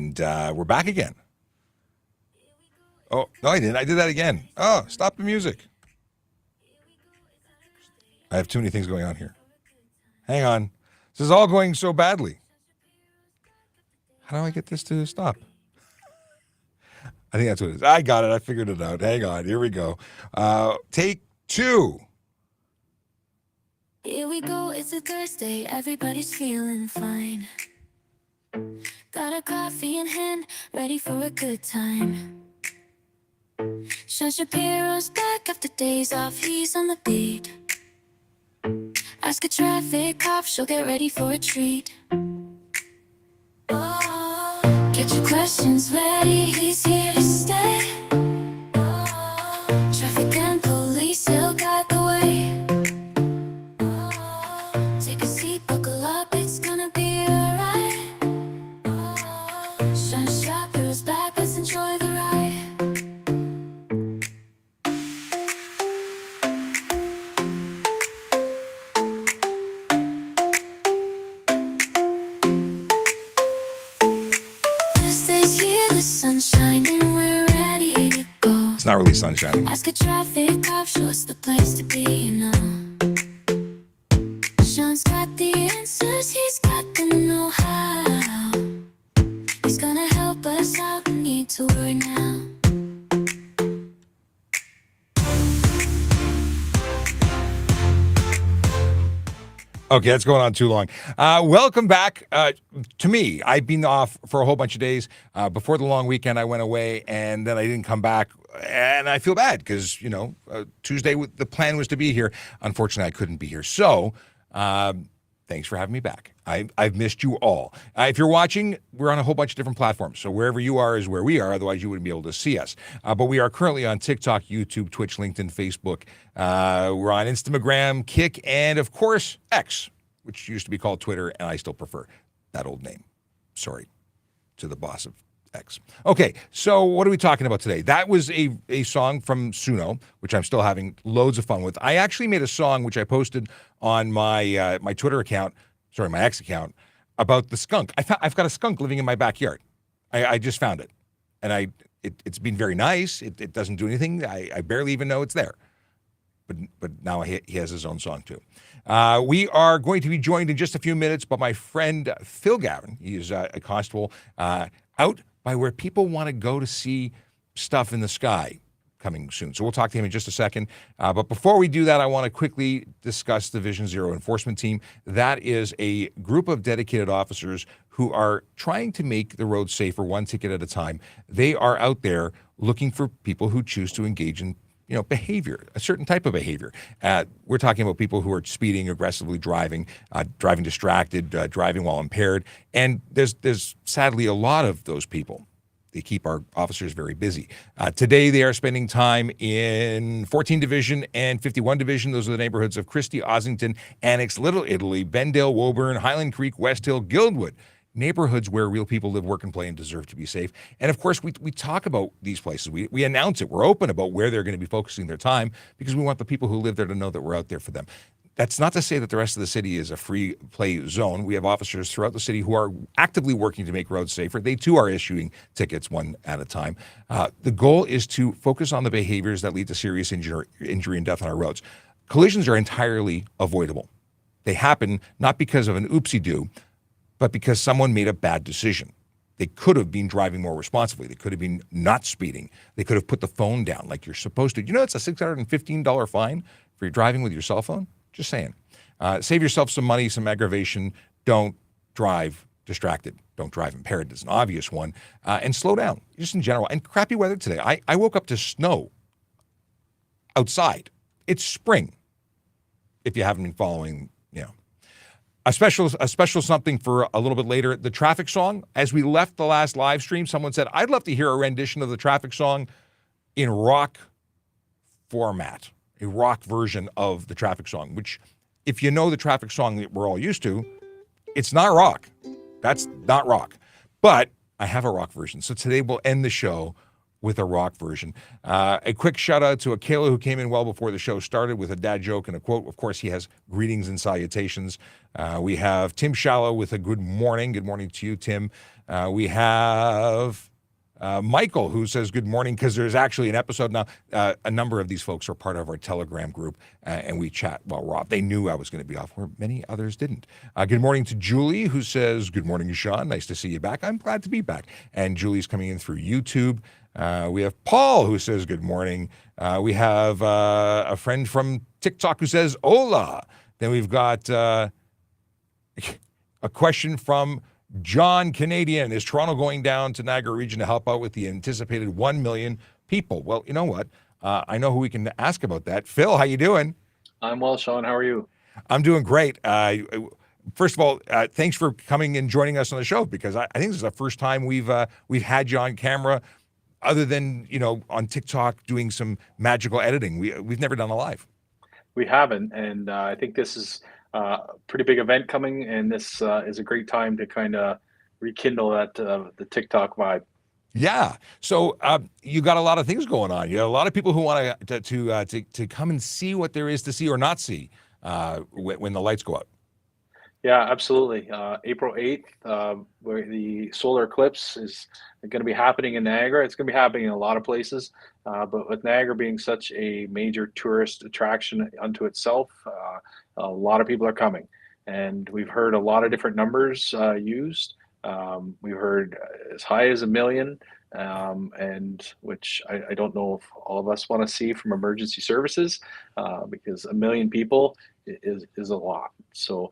And we're back again. Oh, no, I didn't. I did that again. Oh, stop the music. I have too many things going on here. Hang on. This is all going so badly. How do I get this to stop? I think that's what it is. I got it. I figured it out. Hang on. Here we go. Take 2. Here we go. It's a Thursday. Everybody's feeling fine. Got a coffee in hand, ready for a good time. Shapiro's back after days off. He's on the beat. Ask a traffic cop, she'll get ready for a treat. Oh, get your questions ready, he's here to stay. Oh, traffic and police, he'll guide the way. Oh, take a seat, buckle up, it's gonna be alright. Oh, Shapiro's back, let's enjoy the ride. Sunshine and we're ready to go. It's not really sunshine. Ask a traffic cop, show us the place to be, you know. Sean's got the answers, he's got the know-how. He's gonna help us out, no need to worry now. Okay, that's going on too long. Welcome back to me. I've been off for a whole bunch of days. Before the long weekend, I went away, and then I didn't come back. And I feel bad because, Tuesday, the plan was to be here. Unfortunately, I couldn't be here. So thanks for having me back. I've missed you all. If you're watching, we're on a whole bunch of different platforms. So wherever you are is where we are. Otherwise, you wouldn't be able to see us. But we are currently on TikTok, YouTube, Twitch, LinkedIn, Facebook. We're on Instagram, Kick, and, of course, X, which used to be called Twitter, and I still prefer that old name. Sorry to the boss of X. Okay, so what are we talking about today? That was a song from Suno, which I'm still having loads of fun with. I actually made a song, which I posted on my my Twitter account, my X account, about the skunk. I've got a skunk living in my backyard. I just found it. And it's been very nice. It doesn't do anything. I barely even know it's there. But now he has his own song too. We are going to be joined in just a few minutes by my friend Phil Gavin. He is a constable out by where people want to go to see stuff in the sky coming soon. So we'll talk to him in just a second. But before we do that, I want to quickly discuss the Vision Zero Enforcement Team. That is a group of dedicated officers who are trying to make the roads safer, one ticket at a time. They are out there looking for people who choose to engage in behavior, a certain type of behavior. We're talking about people who are speeding, aggressively driving, driving distracted, driving while impaired. And there's sadly a lot of those people. They keep our officers very busy. Today, they are spending time in 14 Division and 51 Division. Those are the neighborhoods of Christie, Ossington, Annex, Little Italy, Bendale, Woburn, Highland Creek, West Hill, Guildwood. Neighborhoods where real people live, work, and play and deserve to be safe. And of course, we talk about these places. We announce it. We're open about where they're going to be focusing their time because we want the people who live there to know that we're out there for them. That's not to say that the rest of the city is a free play zone. We have officers throughout the city who are actively working to make roads safer. They too are issuing tickets one at a time. The goal is to focus on the behaviors that lead to serious injury and death on our roads. Collisions are entirely avoidable. They happen not because of an oopsie-doo, but because someone made a bad decision. They could have been driving more responsibly. They could have been not speeding. They could have put the phone down like you're supposed to. It's a $615 fine for your driving with your cell phone? Just saying. Save yourself some money, some aggravation. Don't drive distracted. Don't drive impaired. It's an obvious one. And slow down, just in general. And crappy weather today. I woke up to snow outside. It's spring, if you haven't been following, A special something for a little bit later. The traffic song. As we left the last live stream, someone said, I'd love to hear a rendition of the traffic song in rock format, a rock version of the traffic song, which, if you know the traffic song that we're all used to, it's not rock. That's not rock. But I have a rock version. So today we'll end the show with a rock version. A quick shout out to Akela, who came in well before the show started with a dad joke and a quote. Of course, he has greetings and salutations. We have Tim Shallow with a good morning. Good morning to you, Tim. We have Michael, who says good morning, because there's actually an episode now. A number of these folks are part of our Telegram group, and we chat while we're off. They knew I was going to be off, where many others didn't. Good morning to Julie, who says, good morning, Sean. Nice to see you back. I'm glad to be back. And Julie's coming in through YouTube. We have Paul, who says good morning. We have a friend from TikTok who says, hola. Then we've got a question from John Canadian. Is Toronto going down to Niagara region to help out with the anticipated 1 million people? Well, you know what? I know who we can ask about that. Phil, how you doing? I'm well, Sean. How are you? I'm doing great. First of all, thanks for coming and joining us on the show, because I think this is the first time we've had you on camera, other than, on TikTok doing some magical editing. We've never done a live. We haven't, and I think this is a pretty big event coming, and this is a great time to kind of rekindle that the TikTok vibe. Yeah. So you got a lot of things going on. You have a lot of people who want to come and see what there is to see or not see when the lights go out. Yeah, absolutely. April 8th, where the solar eclipse is going to be happening in Niagara. It's going to be happening in a lot of places, but with Niagara being such a major tourist attraction unto itself, a lot of people are coming. And we've heard a lot of different numbers used. We've heard as high as 1 million, and which I don't know if all of us want to see from emergency services, because 1 million people is a lot. So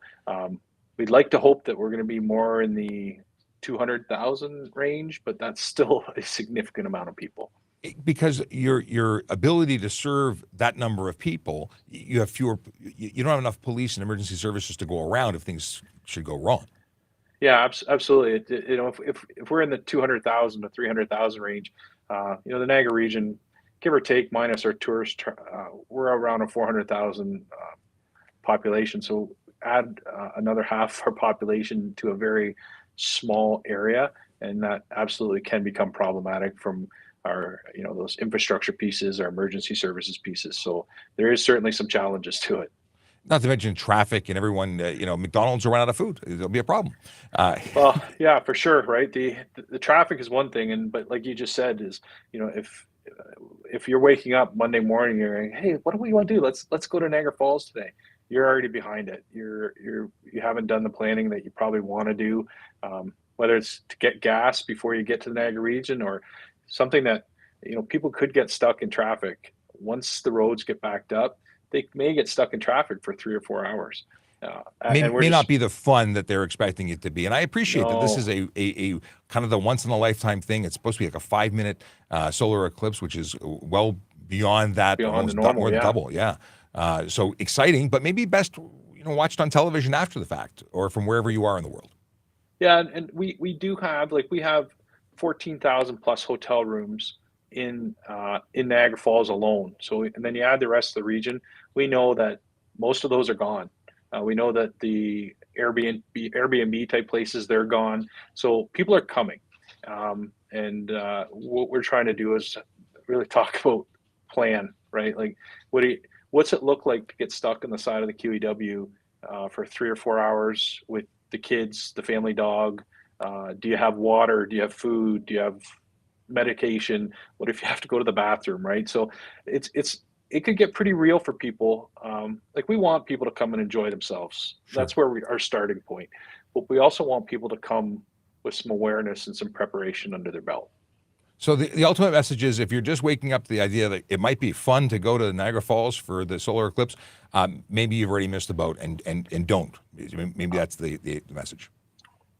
we'd like to hope that we're going to be more in the 200,000 range, but that's still a significant amount of people. Because your ability to serve that number of people, you have fewer. You don't have enough police and emergency services to go around if things should go wrong. Yeah, absolutely. If we're in the 200,000 to 300,000 range, the Niagara region, give or take, minus our tourists, we're around a 400,000 population. So add another half our population to a very small area, and that absolutely can become problematic from our, those infrastructure pieces, our emergency services pieces. So there is certainly some challenges to it. Not to mention traffic and everyone, McDonald's will run out of food. There'll be a problem. Well, yeah, for sure, right? The traffic is one thing, but like you just said, is if you're waking up Monday morning, you're like, hey, what do we want to do? Let's go to Niagara Falls today. You're already behind it. You haven't done the planning that you probably want to do, whether it's to get gas before you get to the Niagara region, or something that people could get stuck in traffic once the roads get backed up. They may get stuck in traffic for 3 or 4 hours. May not be the fun that they're expecting it to be. And I appreciate that this is a kind of the once in a lifetime thing. It's supposed to be like a 5-minute solar eclipse, which is well beyond that, beyond the normal, double. Yeah. So exciting, but maybe best, watched on television after the fact, or from wherever you are in the world. Yeah. And we do have, we have 14,000 plus hotel rooms in Niagara Falls alone. So, and then you add the rest of the region, we know that most of those are gone. We know that the Airbnb type places, they're gone. So people are coming. And what we're trying to do is really talk about plan, right? Like, what's it look like to get stuck on the side of the QEW for 3 or 4 hours with the kids, the family dog? Do you have water? Do you have food? Do you have medication? What if you have to go to the bathroom, right? So it could get pretty real for people. We want people to come and enjoy themselves. Sure. That's where our starting point. But we also want people to come with some awareness and some preparation under their belt. So the ultimate message is, if you're just waking up to the idea that it might be fun to go to Niagara Falls for the solar eclipse, maybe you've already missed the boat, and don't. Maybe that's the message.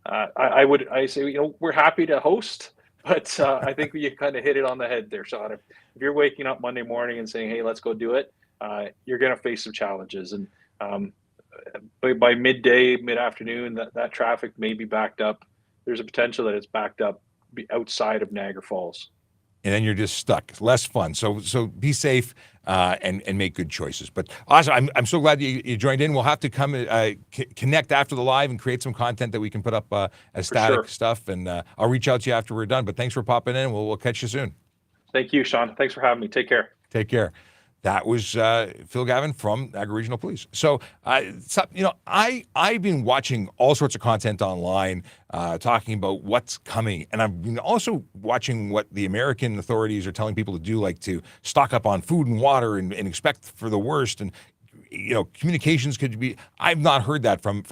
I say, we're happy to host, but I think you kind of hit it on the head there, Sean. If you're waking up Monday morning and saying, hey, let's go do it, you're going to face some challenges. And by midday, mid-afternoon, that traffic may be backed up. There's a potential that it's backed up outside of Niagara Falls. And then you're just stuck. Less fun. So be safe and make good choices. But awesome. I'm so glad you joined in. We'll have to come connect after the live and create some content that we can put up as static stuff. And I'll reach out to you after we're done. But thanks for popping in. We'll catch you soon. Thank you, Sean. Thanks for having me. Take care. Take care. That was Phil Gavin from Niagara Regional Police. So, I've been watching all sorts of content online talking about what's coming. And I've been also watching what the American authorities are telling people to do, like to stock up on food and water and expect for the worst. And, communications could be, I've not heard that from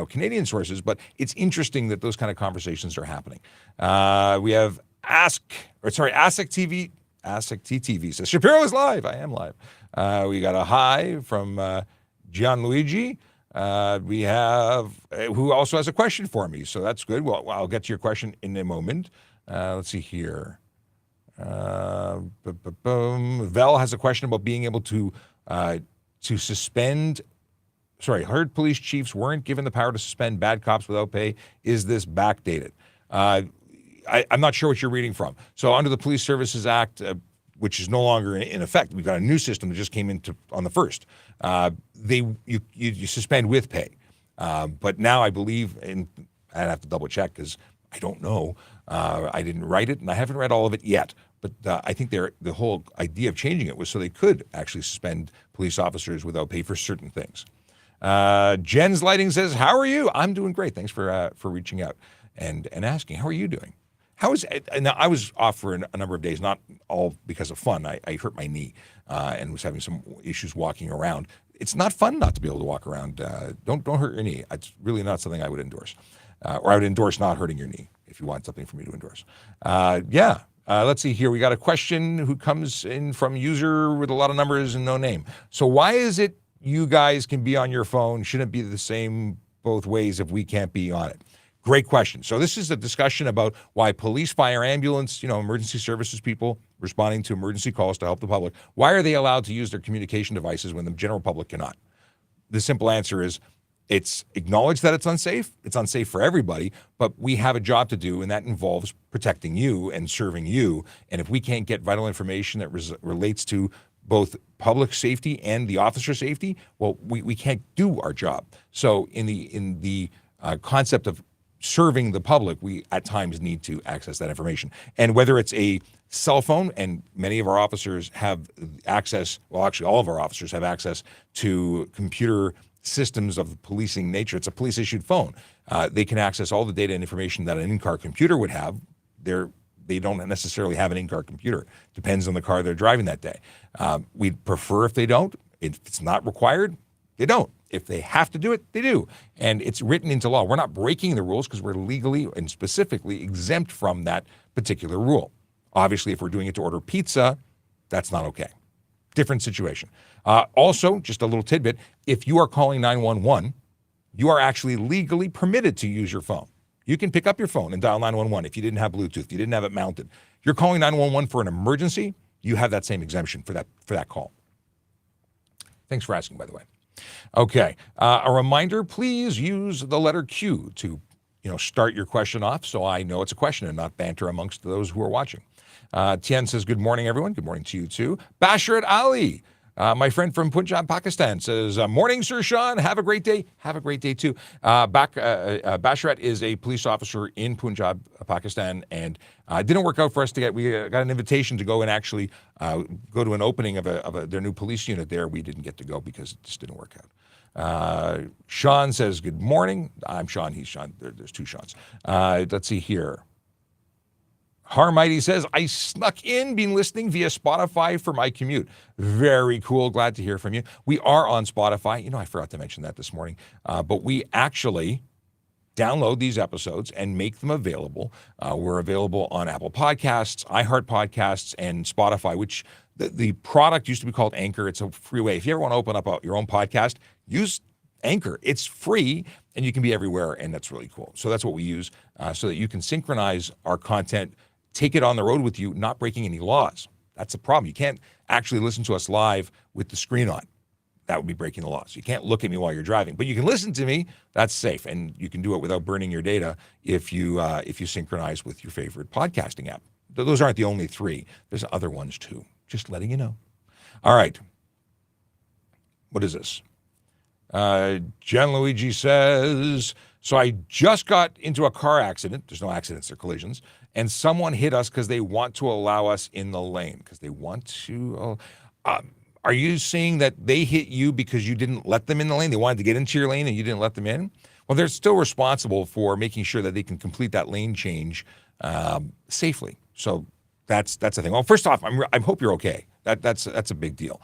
Canadian sources, but it's interesting that those kind of conversations are happening. We have ASKTV. ASKTV says, Shapiro is live. I am live. We got a hi from Gianluigi. We have, who also has a question for me. So that's good. Well, I'll get to your question in a moment. Let's see here. Vel has a question about being able to suspend. Heard police chiefs weren't given the power to suspend bad cops without pay. Is this backdated? I'm not sure what you're reading from. So under the Police Services Act, which is no longer in effect, we've got a new system that just came into on the 1st. You suspend with pay. But now I believe, and I'd have to double check because I don't know. I didn't write it, and I haven't read all of it yet. But I think the whole idea of changing it was so they could actually suspend police officers without pay for certain things. Jen's Lighting says, how are you? I'm doing great. Thanks for reaching out and asking. How are you doing? Now, I was off for a number of days, not all because of fun. I hurt my knee and was having some issues walking around. It's not fun not to be able to walk around. Don't hurt your knee. It's really not something I would endorse. Or I would endorse not hurting your knee if you want something for me to endorse. Let's see here. We got a question who comes in from user with a lot of numbers and no name. So why is it you guys can be on your phone? Shouldn't it be the same both ways if we can't be on it? Great question. So this is a discussion about why police, fire, ambulance, emergency services people responding to emergency calls to help the public, why are they allowed to use their communication devices when the general public cannot? The simple answer is it's acknowledged that it's unsafe. It's unsafe for everybody, but we have a job to do, and that involves protecting you and serving you. And if we can't get vital information that relates to both public safety and the officer safety, well, we can't do our job. So in the concept of serving the public, we at times need to access that information. And whether it's a cell phone, and many of our officers have access, well, actually all of our officers have access to computer systems of the policing nature. It's a police-issued phone. They can access all the data and information that an in-car computer would have. They don't necessarily have an in-car computer. Depends on the car they're driving that day. We'd prefer if they don't. If it's not required, they don't. If they have to do it, they do. And it's written into law. We're not breaking the rules because we're legally and specifically exempt from that particular rule. Obviously, if we're doing it to order pizza, that's not okay. Different situation. Also, just a little tidbit, if you are calling 911, you are actually legally permitted to use your phone. You can pick up your phone and dial 911 if you didn't have Bluetooth, if you didn't have it mounted. You're calling 911 for an emergency, you have that same exemption for that call. Thanks for asking, by the way. Okay, a reminder, please use the letter Q to start your question off so I know it's a question and not banter amongst those who are watching. Tien says, good morning, everyone. Good morning to you, too. Basharat Ali, my friend from Punjab, Pakistan, says, morning, Sir Sean. Have a great day. Have a great day, too. Basharat is a police officer in Punjab, Pakistan, and it didn't work out for us to get, we got an invitation to go and actually go to an opening of their new police unit there. We didn't get to go because it just didn't work out. Sean says, good morning. I'm Sean. He's Sean. There's two Seans. Let's see here. Harmighty says, I snuck in, been listening via Spotify for my commute. Very cool. Glad to hear from you. We are on Spotify. I forgot to mention that this morning. But we actually download these episodes and make them available. We're available on Apple Podcasts, iHeart Podcasts, and Spotify, which the product used to be called Anchor. It's a free way. If you ever want to open up your own podcast, use Anchor. It's free, and you can be everywhere, and that's really cool. So that's what we use so that you can synchronize our content, take it on the road with you, not breaking any laws. That's the problem. You can't actually listen to us live with the screen on. That would be breaking the laws. You can't look at me while you're driving, but you can listen to me. That's safe, and you can do it without burning your data if you synchronize with your favorite podcasting app. Those aren't the only three. There's other ones too. Just letting you know. All right. What is this? Gianluigi says, so I just got into a car accident. There's no accidents, they're collisions. And someone hit us because they want to allow us in the lane. Because they want to. Are you saying that they hit you because you didn't let them in the lane? They wanted to get into your lane and you didn't let them in? Well, they're still responsible for making sure that they can complete that lane change safely. So that's the thing. Well, first off, I hope you're okay. That's a big deal.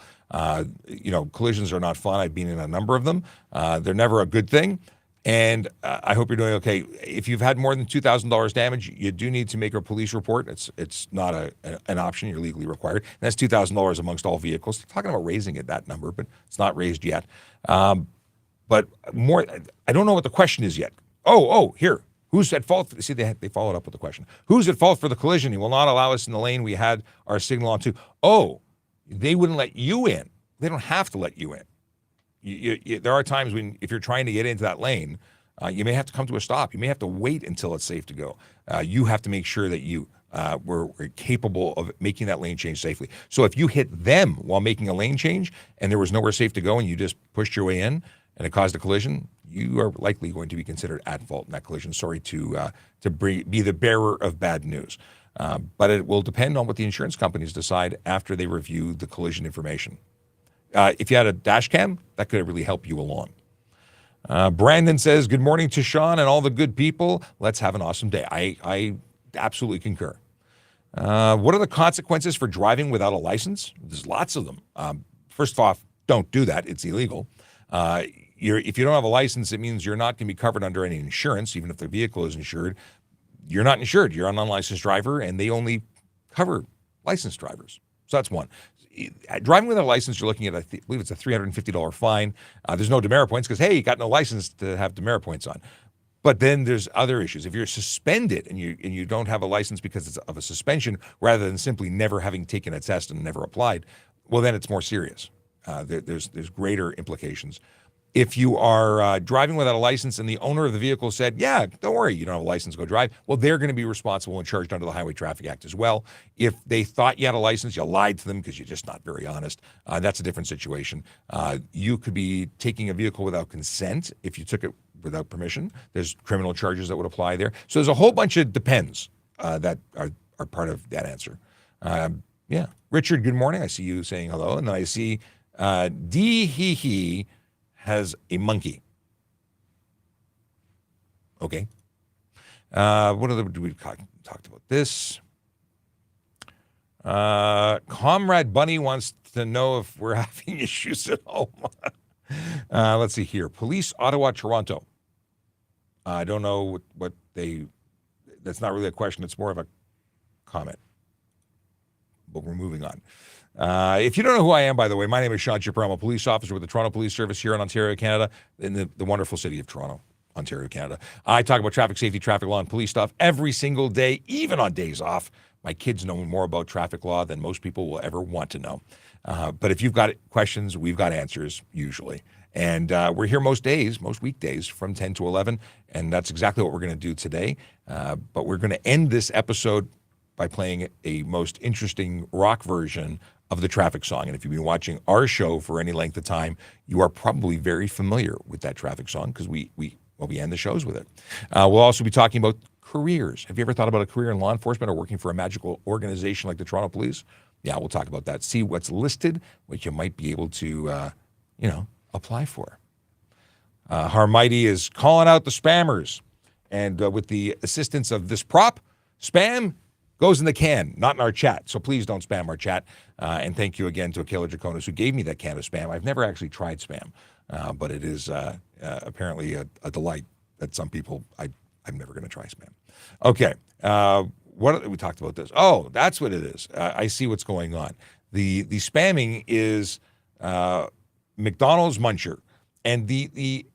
Collisions are not fun. I've been in a number of them. They're never a good thing. And I hope you're doing okay. If you've had more than $2,000 damage, you do need to make a police report. It's not an option. You're legally required. And that's $2,000 amongst all vehicles. They're talking about raising it, that number, but it's not raised yet. But more, I don't know what the question is yet. Here. Who's at fault? See, they followed up with the question. Who's at fault for the collision? He will not allow us in the lane we had our signal on to. Oh, they wouldn't let you in. They don't have to let you in. There are times when, if you're trying to get into that lane, you may have to come to a stop. You may have to wait until it's safe to go. You have to make sure that you were capable of making that lane change safely. So if you hit them while making a lane change and there was nowhere safe to go and you just pushed your way in and it caused a collision, you are likely going to be considered at fault in that collision. Sorry to be the bearer of bad news. But it will depend on what the insurance companies decide after they review the collision information. If you had a dash cam, that could really help you along. Brandon says, good morning to Sean and all the good people. Let's have an awesome day. I absolutely concur. What are the consequences for driving without a license? There's lots of them. First off, don't do that. It's illegal. If you don't have a license, it means you're not going to be covered under any insurance, even if the vehicle is insured. You're not insured. You're an unlicensed driver, and they only cover licensed drivers. So that's one. Driving without a license, you're looking at, I believe it's a $350 fine. There's no demerit points because, hey, you got no license to have demerit points on. But then there's other issues. If you're suspended and you don't have a license because it's of a suspension rather than simply never having taken a test and never applied, well, then it's more serious. There's greater implications. If you are driving without a license and the owner of the vehicle said, yeah, don't worry, you don't have a license, go drive, well, they're going to be responsible and charged under the Highway Traffic Act as well. If they thought you had a license, you lied to them because you're just not very honest, that's a different situation. You could be taking a vehicle without consent if you took it without permission. There's criminal charges that would apply there. So there's a whole bunch of depends that are part of that answer. Yeah. Richard, good morning. I see you saying hello. And then I see D-he-he has a monkey. Okay. What other do we talked about this? Comrade Bunny wants to know if we're having issues at home. Let's see here. Police Ottawa, Toronto. I don't know what that's not really a question. It's more of a comment. But we're moving on. If you don't know who I am, by the way, my name is Sean Shapiro. I'm a police officer with the Toronto Police Service here in Ontario, Canada, in the wonderful city of Toronto, Ontario, Canada. I talk about traffic safety, traffic law, and police stuff every single day, even on days off. My kids know more about traffic law than most people will ever want to know. But if you've got questions, we've got answers, usually. And we're here most weekdays from 10 to 11, and that's exactly what we're going to do today. But we're going to end this episode by playing a most interesting rock version of the traffic song. And if you've been watching our show for any length of time, you are probably very familiar with that traffic song because we end the shows with it. We'll also be talking about careers. Have you ever thought about a career in law enforcement or working for a magical organization like the Toronto Police? Yeah, we'll talk about that. See what's listed, what you might be able to, apply for. Harmighty is calling out the spammers. And with the assistance of this prop, spam goes in the can, not in our chat. So please don't spam our chat. And thank you again to Akela Draconis, who gave me that can of spam. I've never actually tried spam, but it is apparently a delight that some people, I'm never going to try spam. Okay. We talked about this. Oh, that's what it is. I see what's going on. The spamming is McDonald's Muncher. And the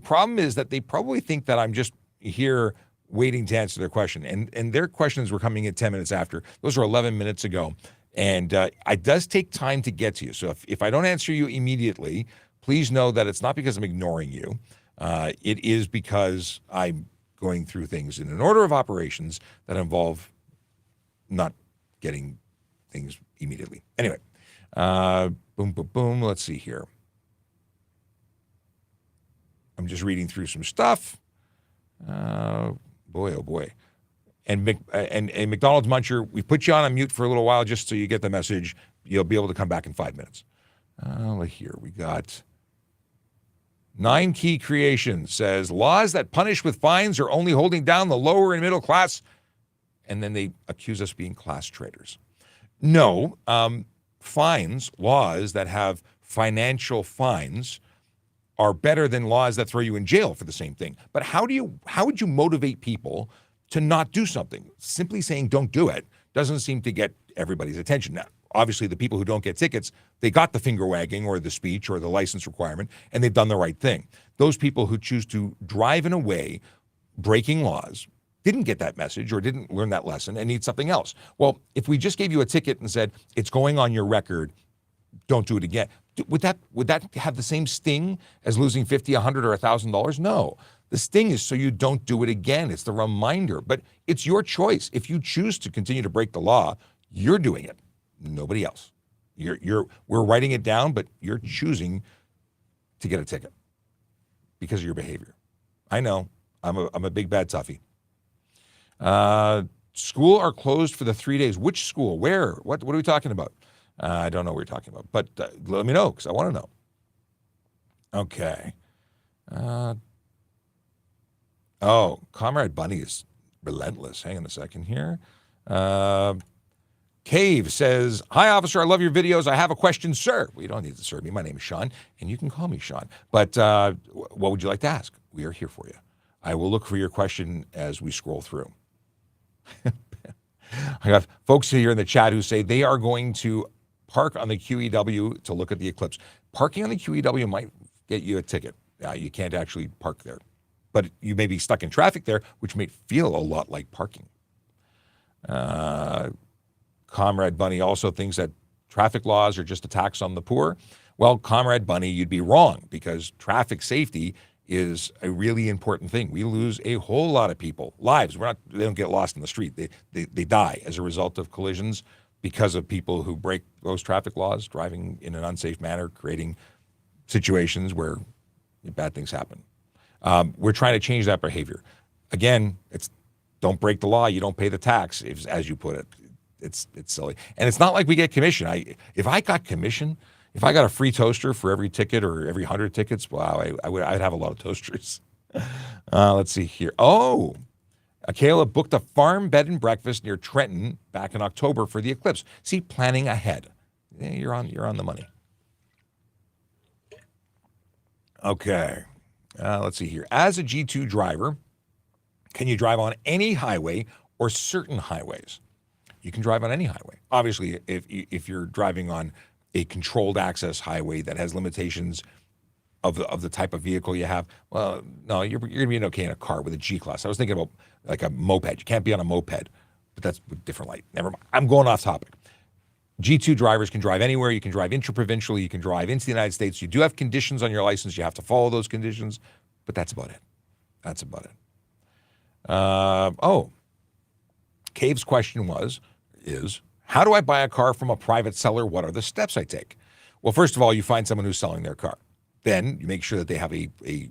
problem is that they probably think that I'm just here waiting to answer their question. And their questions were coming in 10 minutes after. Those were 11 minutes ago. And it does take time to get to you. So if I don't answer you immediately, please know that it's not because I'm ignoring you. It is because I'm going through things in an order of operations that involve not getting things immediately. Anyway, boom, boom, boom. Let's see here. I'm just reading through some stuff. Boy, oh boy. And McDonald's Muncher, we put you on mute for a little while just so you get the message. You'll be able to come back in 5 minutes. Here we got 9 Key Creations says laws that punish with fines are only holding down the lower and middle class, and then they accuse us of being class traitors. No, fines, laws that have financial fines are better than laws that throw you in jail for the same thing. But how would you motivate people to not do something? Simply saying don't do it doesn't seem to get everybody's attention. Now, obviously, the people who don't get tickets, they got the finger wagging or the speech or the license requirement, and they've done the right thing. Those people who choose to drive in a way breaking laws didn't get that message or didn't learn that lesson and need something else. Well, if we just gave you a ticket and said, it's going on your record, don't do it again, would that have the same sting as losing $50, $100, or $1,000? No. The sting is so you don't do it again. It's the reminder. But it's your choice. If you choose to continue to break the law, you're doing it. Nobody else. We're writing it down, but you're choosing to get a ticket because of your behavior. I know. I'm a big bad toughie. School are closed for the 3 days. Which school? Where? What are we talking about? I don't know what we're talking about, but let me know because I want to know. Okay. Comrade Bunny is relentless. Hang on a second here. Cave says, hi, officer. I love your videos. I have a question, sir. Well, you don't need to serve me. My name is Sean, and you can call me Sean. But what would you like to ask? We are here for you. I will look for your question as we scroll through. I got folks here in the chat who say they are going to park on the QEW to look at the eclipse. Parking on the QEW might get you a ticket. You can't actually park there. But you may be stuck in traffic there, which may feel a lot like parking. Comrade Bunny also thinks that traffic laws are just a tax on the poor. Well, Comrade Bunny, you'd be wrong because traffic safety is a really important thing. We lose a whole lot of people, lives. They don't get lost in the street. They die as a result of collisions because of people who break those traffic laws, driving in an unsafe manner, creating situations where bad things happen. We're trying to change that behavior. Again, it's don't break the law, you don't pay the tax, as you put it. It's silly. And it's not like we get commission. If I got commission, if I got a free toaster for every ticket or every 100 tickets, wow, I'd have a lot of toasters. Let's see here. Oh, Caleb booked a farm bed and breakfast near Trenton back in October for the eclipse. See, planning ahead. You're on the money. Okay. Let's see here. As a G2 driver, can you drive on any highway or certain highways? You can drive on any highway. Obviously, if you're driving on a controlled access highway that has limitations of the type of vehicle you have, well, no, you're going to be okay in a car with a G-Class. I was thinking about like a moped. You can't be on a moped, but that's a different light. Never mind. I'm going off topic. G2 drivers can drive anywhere. You can drive intraprovincially. You can drive into the United States. You do have conditions on your license. You have to follow those conditions, but that's about it. That's about it. Cave's question is, how do I buy a car from a private seller? What are the steps I take? Well, first of all, you find someone who's selling their car. Then you make sure that they have a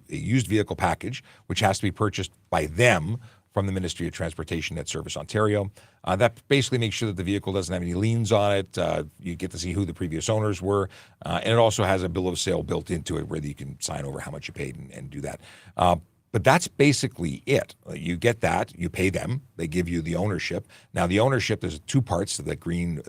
used vehicle package, which has to be purchased by them from the Ministry of Transportation at Service Ontario. That basically makes sure that the vehicle doesn't have any liens on it. You get to see who the previous owners were. And it also has a bill of sale built into it where you can sign over how much you paid and do that. But that's basically it. You get that, you pay them, they give you the ownership. Now the ownership, there's two parts to that green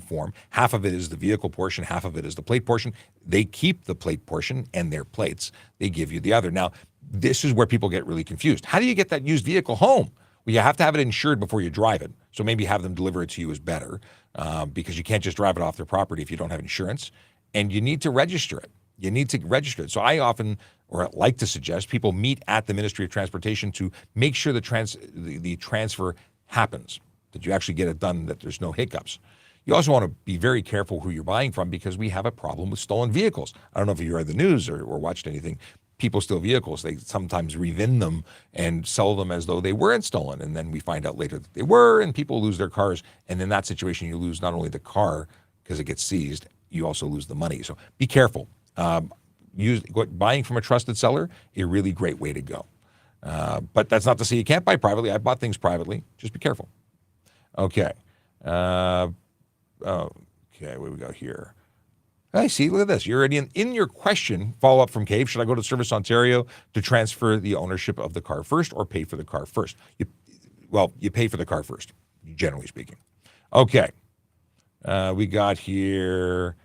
form. Half of it is the vehicle portion, half of it is the plate portion. They keep the plate portion and their plates. They give you the other. Now, this is where people get really confused. How do you get that used vehicle home? Well, you have to have it insured before you drive it. So maybe have them deliver it to you is better because you can't just drive it off their property if you don't have insurance. And you need to register it. You need to register it. So I often, or like to suggest, people meet at the Ministry of Transportation to make sure the transfer happens, that you actually get it done, that there's no hiccups. You also want to be very careful who you're buying from because we have a problem with stolen vehicles. I don't know if you read the news or watched anything. People steal vehicles. They sometimes revin them and sell them as though they weren't stolen. And then we find out later that they were, and people lose their cars. And in that situation, you lose not only the car because it gets seized, you also lose the money. So be careful. Buying from a trusted seller, a really great way to go. But that's not to say you can't buy privately. I've bought things privately. Just be careful. Okay. Okay, what do we got here? I see. Look at this. You're already in your question. Follow up from Cave. Should I go to Service Ontario to transfer the ownership of the car first, or pay for the car first? You pay for the car first, generally speaking. Okay. We got here.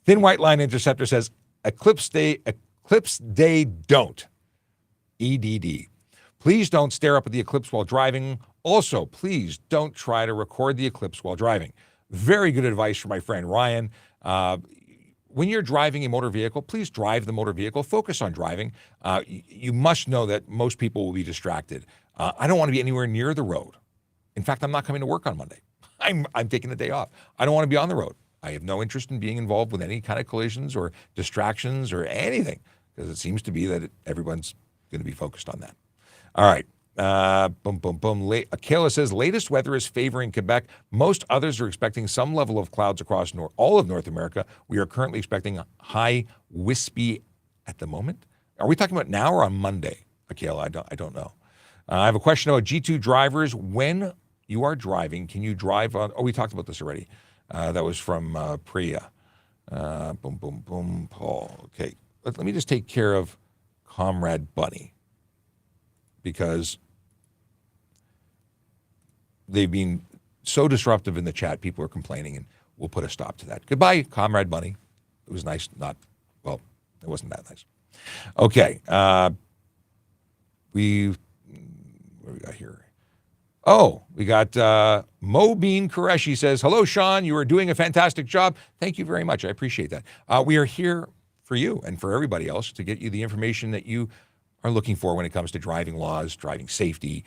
Thin White Line Interceptor says, Eclipse Day don't. EDD. Please don't stare up at the eclipse while driving. Also, please don't try to record the eclipse while driving. Very good advice from my friend Ryan. When you're driving a motor vehicle, please drive the motor vehicle. Focus on driving. You must know that most people will be distracted. I don't want to be anywhere near the road. In fact, I'm not coming to work on Monday. I'm taking the day off. I don't want to be on the road. I have no interest in being involved with any kind of collisions or distractions or anything, because it seems to be that everyone's going to be focused on that. All right. Kayla says, latest weather is favoring Quebec. Most others are expecting some level of clouds across all of North America. We are currently expecting a high wispy at the moment. Are we talking about now or on Monday, Kayla? I don't know. I have a question about G2 drivers. When you are driving, can you drive on? Oh, we talked about this already. That was from Priya. Paul. Okay. Let me just take care of Comrade Bunny, because they've been so disruptive in the chat. People are complaining, and we'll put a stop to that. Goodbye, Comrade Bunny. It was nice. It wasn't that nice. Okay. What do we got here? Oh, we got Mobeen Qureshi says, hello, Sean. You are doing a fantastic job. Thank you very much. I appreciate that. We are here for you and for everybody else to get you the information that you are looking for when it comes to driving laws, driving safety,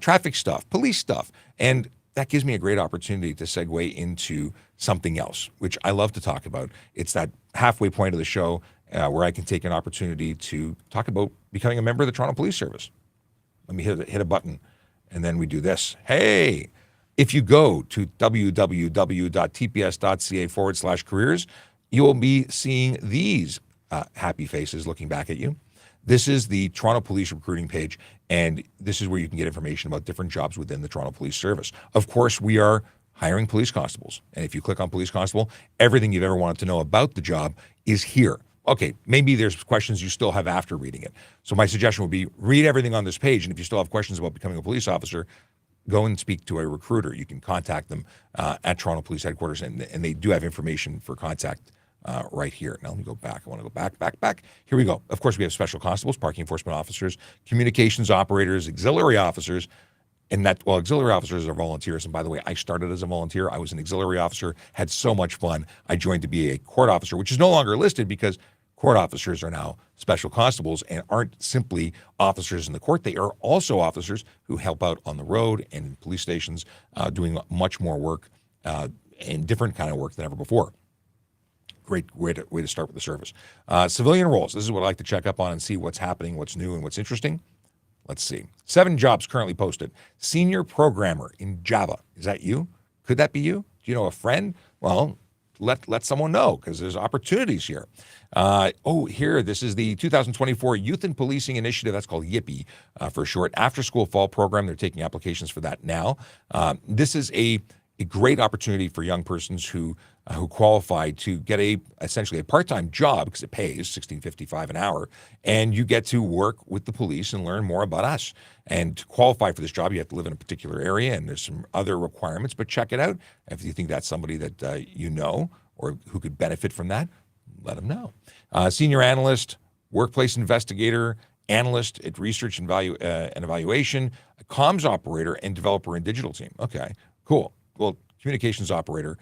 traffic stuff, police stuff. And that gives me a great opportunity to segue into something else, which I love to talk about. It's that halfway point of the show where I can take an opportunity to talk about becoming a member of the Toronto Police Service. Let me hit a button, and then we do this. Hey, if you go to www.tps.ca/careers, you will be seeing these happy faces looking back at you. This is the Toronto Police recruiting page, and this is where you can get information about different jobs within the Toronto Police Service. Of course, we are hiring police constables, and if you click on police constable, everything you've ever wanted to know about the job is here. Okay, maybe there's questions you still have after reading it. So my suggestion would be read everything on this page, and if you still have questions about becoming a police officer, go and speak to a recruiter. You can contact them at Toronto Police Headquarters, and they do have information for contact right here. Now let me go back. I want to go back. Here we go. Of course, we have special constables, parking enforcement officers, communications operators, auxiliary officers, and auxiliary officers are volunteers. And by the way, I started as a volunteer. I was an auxiliary officer, had so much fun. I joined to be a court officer, which is no longer listed because court officers are now special constables and aren't simply officers in the court. They are also officers who help out on the road and in police stations, doing much more work and different kind of work than ever before. Great way to start with the service. Civilian roles. This is what I like to check up on and see what's happening, what's new, and what's interesting. Let's see. 7 jobs currently posted. Senior programmer in Java. Is that you? Could that be you? Do you know a friend? Well, let someone know, because there's opportunities here. Here, this is the 2024 Youth and Policing Initiative. That's called YIPPY for short. After school fall program. They're taking applications for that now. This is a great opportunity for young persons who qualify to get essentially a part-time job, because it pays $16.55 an hour, and you get to work with the police and learn more about us. And to qualify for this job, you have to live in a particular area, and there's some other requirements, but check it out. If you think that's somebody that you know or who could benefit from that, let them know. Senior analyst, workplace investigator, analyst at research and evaluation, a comms operator, and developer and digital team. Okay, cool. Well, communications operator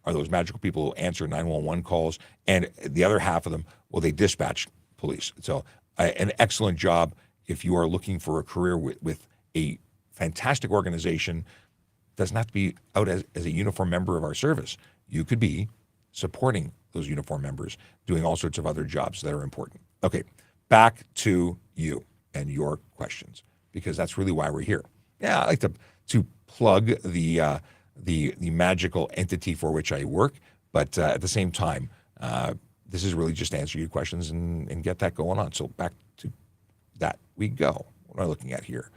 are those magical people who answer 911 calls, and the other half of them, well, they dispatch police. So an excellent job if you are looking for a career with a fantastic organization. Doesn't have to be out as a uniform member of our service. You could be supporting those uniform members, doing all sorts of other jobs that are important. Okay, back to you and your questions, because that's really why we're here. Yeah, I like to plug the magical entity for which I work, but at the same time, this is really just to answer your questions and get that going on. So back to that we go. What am I looking at here?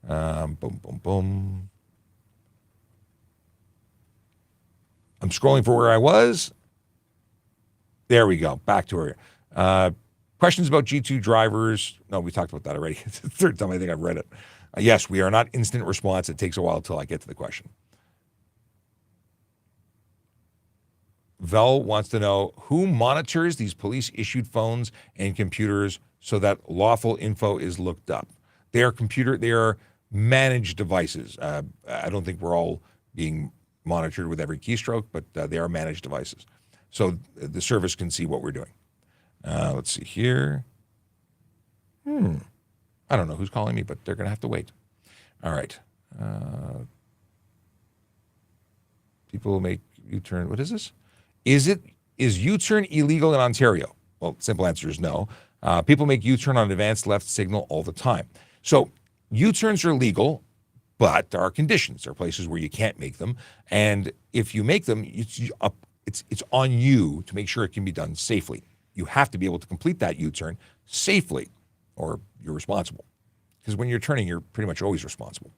I'm scrolling for where I was. There we go. Back to her. Questions about G2 drivers. No, we talked about that already. It's the third time I think I've read it. Yes, we are not instant response. It takes a while till I get to the question. Vel wants to know who monitors these police-issued phones and computers so that lawful info is looked up. They are managed devices. I don't think we're all being monitored with every keystroke, but they are managed devices. So the service can see what we're doing. Let's see here. I don't know who's calling me, but they're going to have to wait. All right. People make U-turn. What is this? Is U-turn illegal in Ontario? Well, simple answer is no. People make U-turn on advanced left signal all the time. So U-turns are legal, but there are conditions. There are places where you can't make them. And if you make them, it's on you to make sure it can be done safely. You have to be able to complete that U-turn safely, or you're responsible. Because when you're turning, you're pretty much always responsible.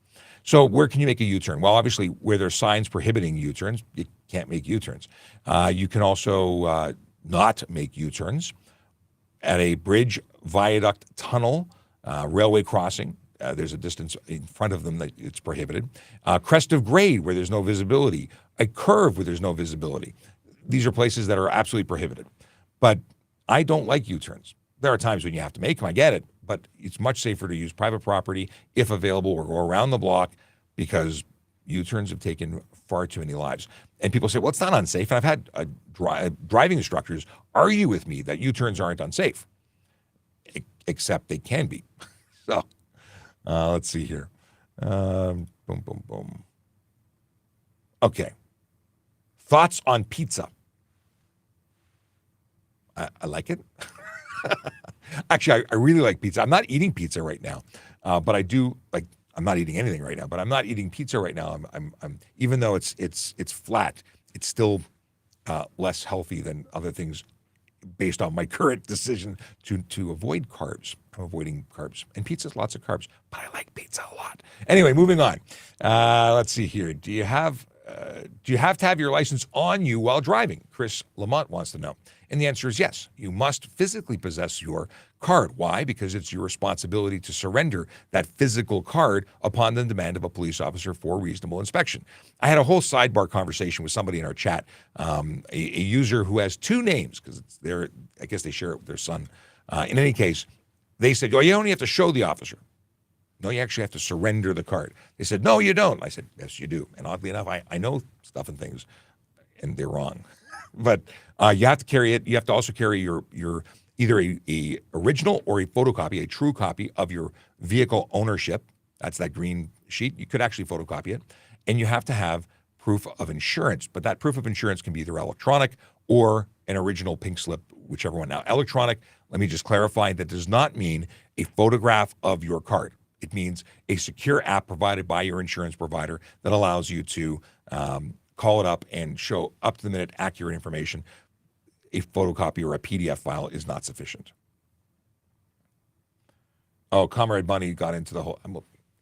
So where can you make a U-turn? Well, obviously, where there's signs prohibiting U-turns, you can't make U-turns. You can also not make U-turns at a bridge, viaduct, tunnel, railway crossing. There's a distance in front of them that it's prohibited. Crest of grade, where there's no visibility. A curve where there's no visibility. These are places that are absolutely prohibited. But I don't like U-turns. There are times when you have to make them, I get it, but it's much safer to use private property, if available, or go around the block, because U-turns have taken far too many lives. And people say, well, it's not unsafe. And I've had driving instructors argue with me that U-turns aren't unsafe, except they can be. So let's see here. Boom, boom, boom. Okay. Thoughts on pizza? I like it. Actually, I really like pizza. I'm not eating pizza right now, but I do like. I'm not eating anything right now, but I'm not eating pizza right now. I'm even though it's flat, it's still less healthy than other things, based on my current decision to avoid carbs. I'm avoiding carbs, and pizza's lots of carbs, but I like pizza a lot. Anyway, moving on. Let's see here. Do you have to have your license on you while driving? Chris Lamont wants to know. And the answer is yes. You must physically possess your card. Why? Because it's your responsibility to surrender that physical card upon the demand of a police officer for reasonable inspection. I had a whole sidebar conversation with somebody in our chat, a user who has two names, because I guess they share it with their son. In any case, they said, oh, you only have to show the officer. No, you actually have to surrender the card. They said, no, you don't. I said, yes, you do. And oddly enough, I know stuff and things, and they're wrong. But you have to carry it. You have to also carry your either a original or a photocopy, a true copy of your vehicle ownership. That's that green sheet. You could actually photocopy it. And you have to have proof of insurance. But that proof of insurance can be either electronic or an original pink slip, whichever one. Now, electronic, let me just clarify, that does not mean a photograph of your card. It means a secure app provided by your insurance provider that allows you to call it up and show up-to-the-minute accurate information. A photocopy or a PDF file is not sufficient. Oh, Comrade Bunny got into the whole...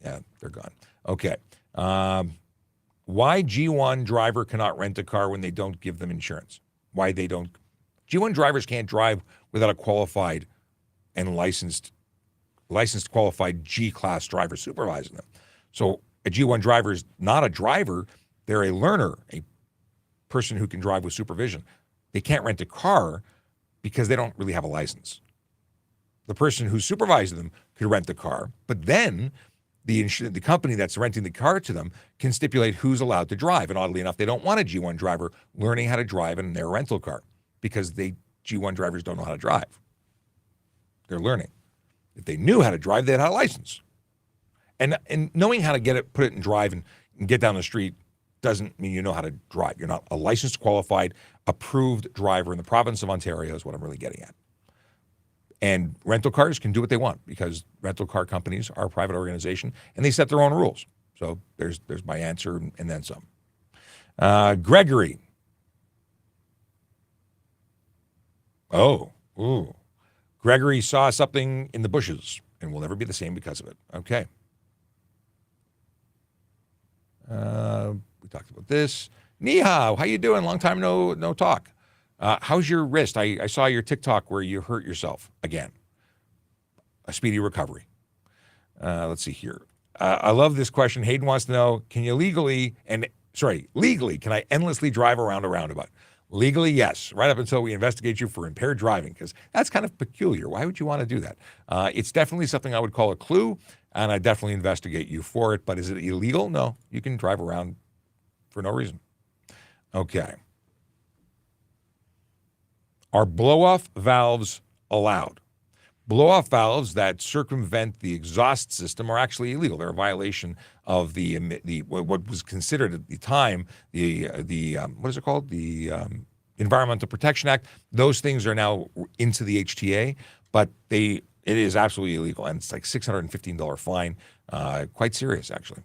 yeah, they're gone. Okay. Why G1 driver cannot rent a car when they don't give them insurance? Why they don't... G1 drivers can't drive without a qualified and licensed qualified G-class driver supervising them. So a G1 driver is not a driver. They're a learner, a person who can drive with supervision. They can't rent a car because they don't really have a license. The person who's supervising them could rent the car, but then the company that's renting the car to them can stipulate who's allowed to drive. And oddly enough, they don't want a G1 driver learning how to drive in their rental car because G1 drivers don't know how to drive. They're learning. If they knew how to drive, they'd have a license. And knowing how to put it in drive and get down the street doesn't mean you know how to drive. You're not a licensed, qualified, approved driver in the province of Ontario is what I'm really getting at. And rental cars can do what they want because rental car companies are a private organization and they set their own rules. So there's my answer and then some. Gregory. Ooh. Gregory saw something in the bushes and will never be the same because of it. Okay. We talked about this. Ni hao, how you doing? Long time no talk. How's your wrist? I saw your TikTok where you hurt yourself again. A speedy recovery. Let's see here. I love this question. Hayden wants to know, legally, can I endlessly drive around a roundabout? Legally, yes, right up until we investigate you for impaired driving, because that's kind of peculiar. Why would you want to do that? It's definitely something I would call a clue, and I definitely investigate you for it. But is it illegal? No, you can drive around for no reason. Okay. Are blow-off valves allowed? Blow-off valves that circumvent the exhaust system are actually illegal. They're a violation of the what was considered at the time the what is it called? The Environmental Protection Act. Those things are now into the HTA, but it is absolutely illegal, and it's like $615 fine. Quite serious, actually.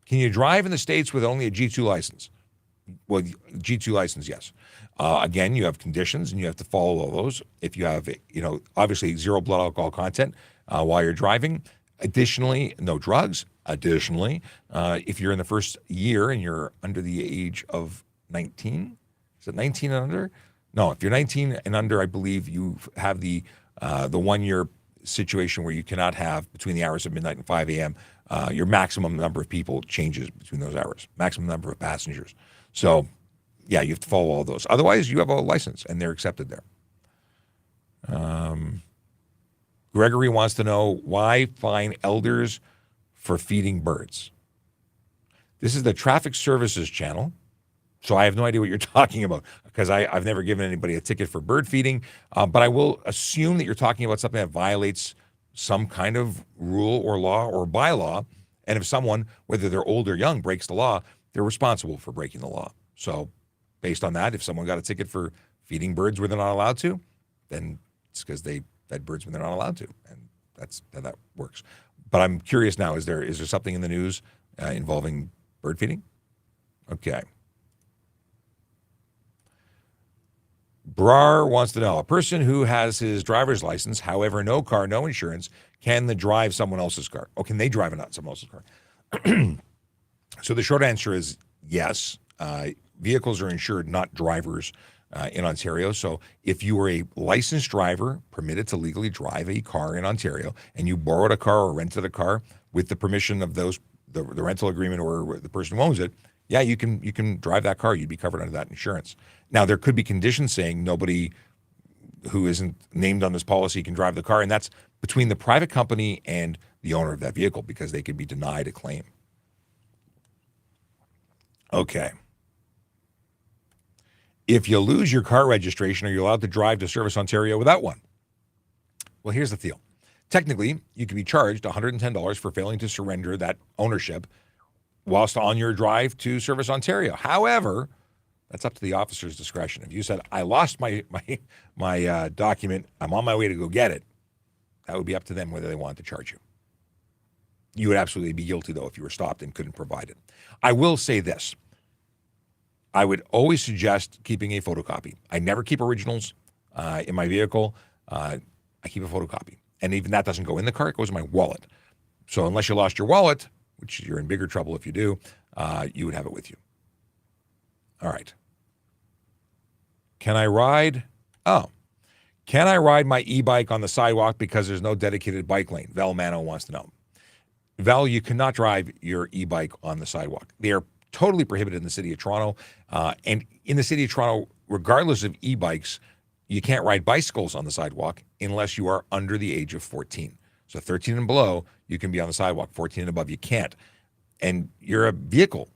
Can you drive in the States with only a G2 license? Well, G2 license, yes. Again, you have conditions, and you have to follow all those. If you have, obviously zero blood alcohol content while you're driving. Additionally, no drugs. Additionally, if you're in the first year and you're under the age of 19, is it 19 and under? No, if you're 19 and under, I believe you have the 1 year situation where you cannot have between the hours of midnight and 5 a.m. Your maximum number of people changes between those hours, maximum number of passengers. So, yeah, you have to follow all those. Otherwise, you have a license, and they're accepted there. Gregory wants to know, why fine elders for feeding birds? This is the Traffic Services channel, so I have no idea what you're talking about, because I've never given anybody a ticket for bird feeding, but I will assume that you're talking about something that violates some kind of rule or law or bylaw, and if someone, whether they're old or young, breaks the law, they're responsible for breaking the law. So based on that, if someone got a ticket for feeding birds where they're not allowed to, then it's because they fed birds when they're not allowed to, and that's how that works. But I'm curious now, is there something in the news involving bird feeding? Okay. Brar wants to know, a person who has his driver's license, however, no car, no insurance, can they drive someone else's car? Or can they drive someone else's car? So the short answer is yes. Vehicles are insured, not drivers in Ontario. So if you were a licensed driver permitted to legally drive a car in Ontario, and you borrowed a car or rented a car with the permission of the rental agreement or the person who owns it, yeah, you can drive that car. You'd be covered under that insurance. Now, there could be conditions saying nobody who isn't named on this policy can drive the car, and that's between the private company and the owner of that vehicle, because they could be denied a claim. Okay. If you lose your car registration, are you allowed to drive to Service Ontario without one? Well, here's the deal. Technically, you could be charged $110 for failing to surrender that ownership whilst on your drive to Service Ontario. However, that's up to the officer's discretion. If you said, I lost my document, I'm on my way to go get it, that would be up to them whether they wanted to charge you. You would absolutely be guilty, though, if you were stopped and couldn't provide it. I will say this. I would always suggest keeping a photocopy. I never keep originals in my vehicle. I keep a photocopy. And even that doesn't go in the car. It goes in my wallet. So unless you lost your wallet, which you're in bigger trouble if you do, you would have it with you. All right. Can I ride my e-bike on the sidewalk because there's no dedicated bike lane? Val Mano wants to know. Val, you cannot drive your e-bike on the sidewalk. They are totally prohibited in the city of Toronto. And in the city of Toronto, regardless of e-bikes, you can't ride bicycles on the sidewalk unless you are under the age of 14. So 13 and below, you can be on the sidewalk. 14 and above, you can't. And you're a vehicle.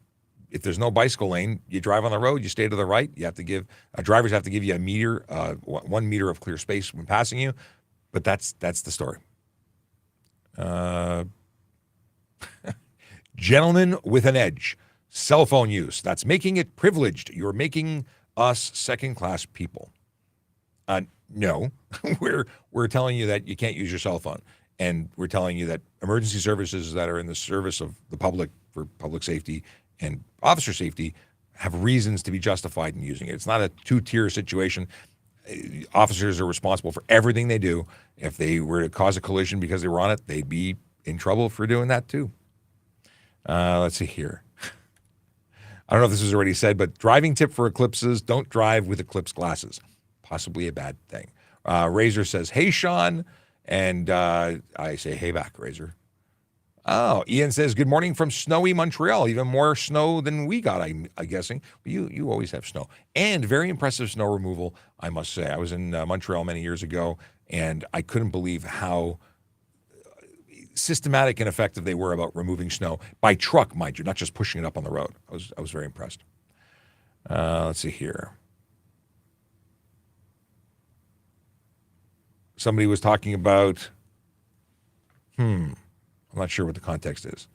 If there's no bicycle lane, you drive on the road, you stay to the right. You have to give, drivers have to give you a meter, 1 meter of clear space when passing you. But that's the story. Gentleman with an edge. Cell phone use. That's making it privileged. You're making us second-class people. No, we're telling you that you can't use your cell phone. And we're telling you that emergency services that are in the service of the public for public safety and officer safety have reasons to be justified in using it. It's not a two-tier situation. Officers are responsible for everything they do. If they were to cause a collision because they were on it, they'd be in trouble for doing that too. Let's see here. I don't know if this was already said, but driving tip for eclipses, don't drive with eclipse glasses. Possibly a bad thing. Razor says, hey, Sean. And I say, hey back, Razor. Oh, Ian says, good morning from snowy Montreal. Even more snow than we got, I'm guessing. You always have snow. And very impressive snow removal, I must say. I was in Montreal many years ago, and I couldn't believe how systematic and effective they were about removing snow by truck, mind you, not just pushing it up on the road. I was very impressed. Let's see here. Somebody was talking about, I'm not sure what the context is.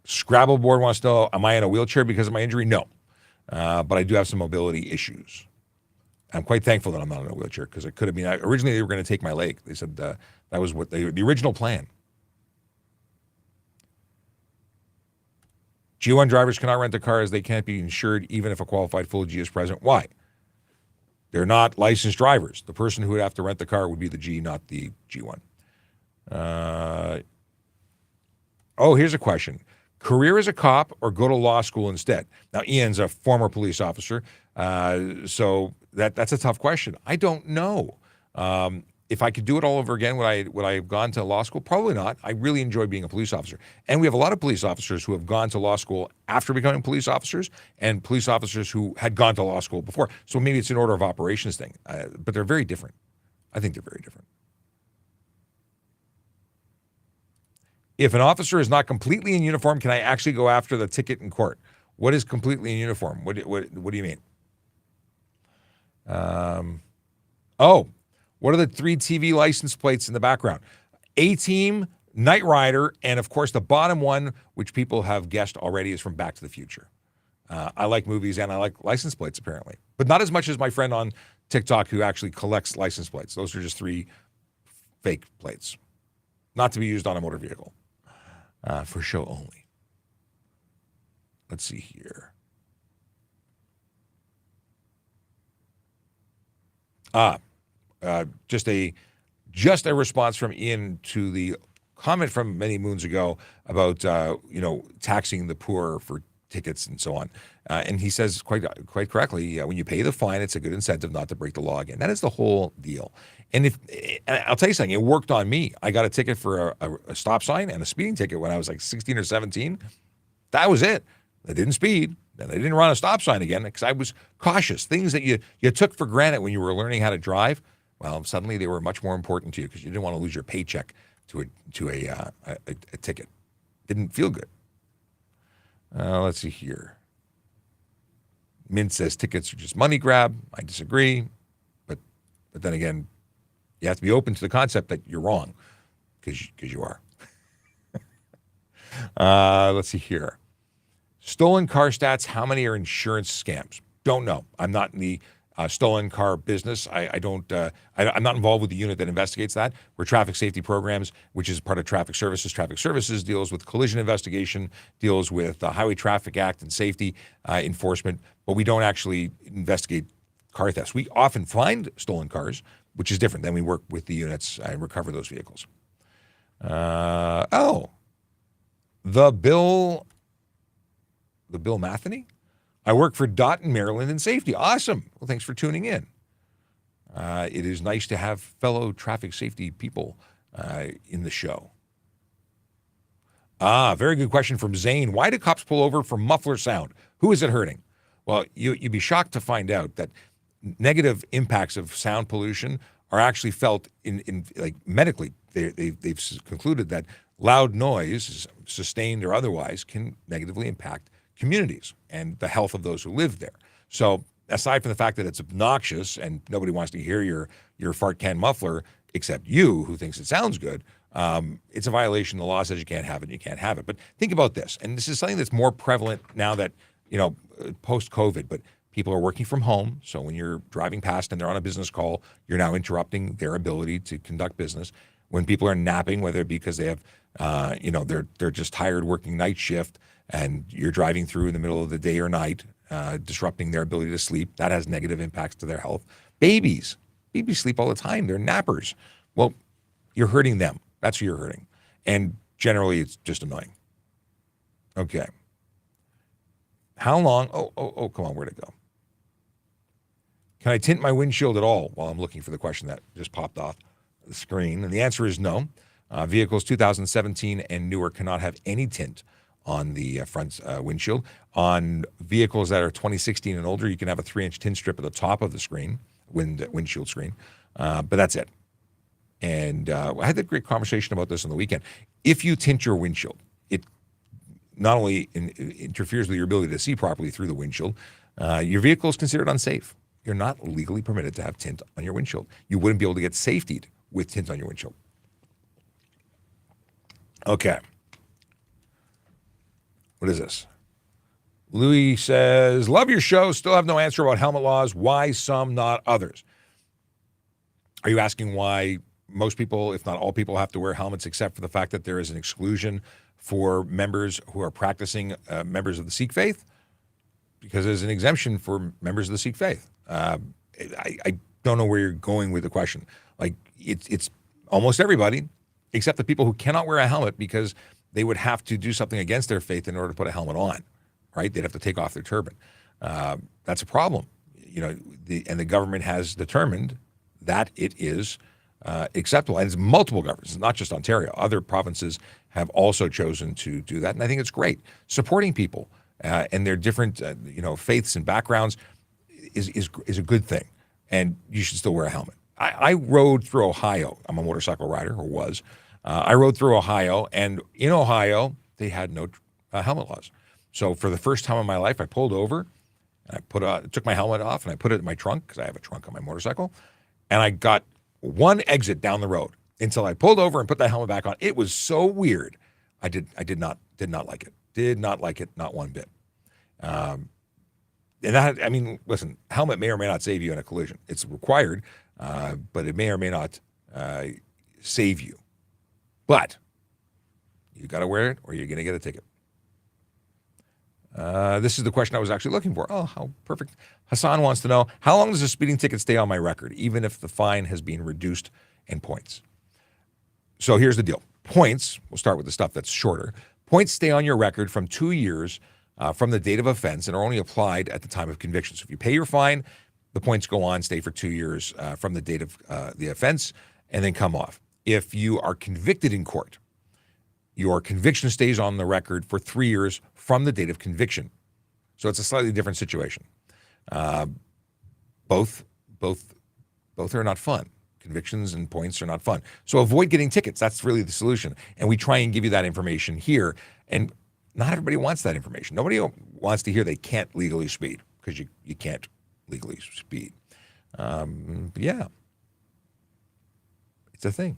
Scrabble board wants to know, am I in a wheelchair because of my injury? No. But I do have some mobility issues. I'm quite thankful that I'm not in a wheelchair because it could have been, originally they were going to take my leg. They said that was what the original plan. G1 drivers cannot rent a car as they can't be insured even if a qualified full G is present. Why? They're not licensed drivers. The person who would have to rent the car would be the G, not the G1. Here's a question. Career as a cop or go to law school instead? Now, Ian's a former police officer, so that's a tough question. I don't know. If I could do it all over again, would I have gone to law school? Probably not. I really enjoy being a police officer. And we have a lot of police officers who have gone to law school after becoming police officers and police officers who had gone to law school before. So maybe it's an order of operations thing, but they're very different. I think they're very different. If an officer is not completely in uniform, can I actually go after the ticket in court? What is completely in uniform? What do you mean? What are the 3 TV license plates in the background? A-Team, Knight Rider, and of course the bottom one, which people have guessed already, is from Back to the Future. I like movies and I like license plates apparently, but not as much as my friend on TikTok who actually collects license plates. Those are just 3 fake plates, not to be used on a motor vehicle, for show only. Let's see here. Just a response from Ian to the comment from many moons ago about taxing the poor for tickets and so on. And he says quite correctly, when you pay the fine, it's a good incentive not to break the law again. That is the whole deal. And I'll tell you something, it worked on me. I got a ticket for a stop sign and a speeding ticket when I was like 16 or 17. That was it. I didn't speed. And I didn't run a stop sign again because I was cautious. Things that you took for granted when you were learning how to drive, well, suddenly they were much more important to you because you didn't want to lose your paycheck to a ticket. Didn't feel good. Let's see here. Mint says tickets are just money grab. I disagree, but then again, you have to be open to the concept that you're wrong because you are. Let's see here. Stolen car stats, how many are insurance scams? Don't know. I'm not in the stolen car business. I'm not involved with the unit that investigates that. We're traffic safety programs, which is part of traffic services. Traffic services deals with collision investigation, deals with the Highway Traffic Act and safety enforcement, but we don't actually investigate car thefts. We often find stolen cars, which is different. Then we work with the units and recover those vehicles. The Bill Matheny? I work for Dot in Maryland in safety. Awesome. Well, thanks for tuning in. It is nice to have fellow traffic safety people in the show. Very good question from Zane. Why do cops pull over for muffler sound? Who is it hurting? Well, you'd be shocked to find out that negative impacts of sound pollution are actually felt in like medically. They've concluded that loud noise, sustained or otherwise, can negatively impact communities and the health of those who live there. So aside from the fact that it's obnoxious and nobody wants to hear your fart can muffler except you who thinks it sounds good, it's a violation. The law says you can't have it and you can't have it. But think about this, and this is something that's more prevalent now that, post-COVID, but people are working from home. So when you're driving past and they're on a business call, you're now interrupting their ability to conduct business. When people are napping, whether it be because they have, they're just tired working night shift, and you're driving through in the middle of the day or night, disrupting their ability to sleep, that has negative impacts to their health. Babies sleep all the time. They're nappers. Well, you're hurting them. That's who you're hurting. And generally, it's just annoying. Okay. How long? Oh, come on, where'd it go? Can I tint my windshield at all? While I'm looking for the question that just popped off the screen. And the answer is no. Vehicles 2017 and newer cannot have any tint on the front windshield. On vehicles that are 2016 and older, you can have a 3-inch tint strip at the top of the screen, windshield screen, but that's it. And I had a great conversation about this on the weekend. If you tint your windshield, it not only interferes with your ability to see properly through the windshield, your vehicle is considered unsafe. You're not legally permitted to have tint on your windshield. You wouldn't be able to get safetied with tint on your windshield. Okay. What is this? Louis says, love your show. Still have no answer about helmet laws. Why some, not others? Are you asking why most people, if not all people, have to wear helmets except for the fact that there is an exclusion for members who are practicing members of the Sikh faith? Because there's an exemption for members of the Sikh faith. I don't know where you're going with the question. Like, it's almost everybody except the people who cannot wear a helmet because they would have to do something against their faith in order to put a helmet on, right? They'd have to take off their turban. That's a problem. And the government has determined that it is acceptable. And it's multiple governments, not just Ontario. Other provinces have also chosen to do that. And I think it's great. Supporting people and their different, faiths and backgrounds is a good thing. And you should still wear a helmet. I rode through Ohio. I'm a motorcycle rider, or was. I rode through Ohio, and in Ohio, they had no helmet laws. So for the first time in my life, I pulled over, and I took my helmet off, and I put it in my trunk, because I have a trunk on my motorcycle, and I got one exit down the road until I pulled over and put that helmet back on. It was so weird. I did not like it. Did not like it, not one bit. And that, listen, helmet may or may not save you in a collision. It's required, but it may or may not save you. But you got to wear it or you're going to get a ticket. This is the question I was actually looking for. Oh, how perfect. Hassan wants to know, how long does a speeding ticket stay on my record, even if the fine has been reduced in points? So here's the deal. Points, we'll start with the stuff that's shorter. Points stay on your record from 2 years from the date of offense and are only applied at the time of conviction. So if you pay your fine, the points go on, stay for 2 years from the date of the offense, and then come off. If you are convicted in court, your conviction stays on the record for 3 years from the date of conviction. So it's a slightly different situation. Both are not fun. Convictions and points are not fun. So avoid getting tickets. That's really the solution. And we try and give you that information here. And not everybody wants that information. Nobody wants to hear they can't legally speed, because you can't legally speed. Yeah, it's a thing.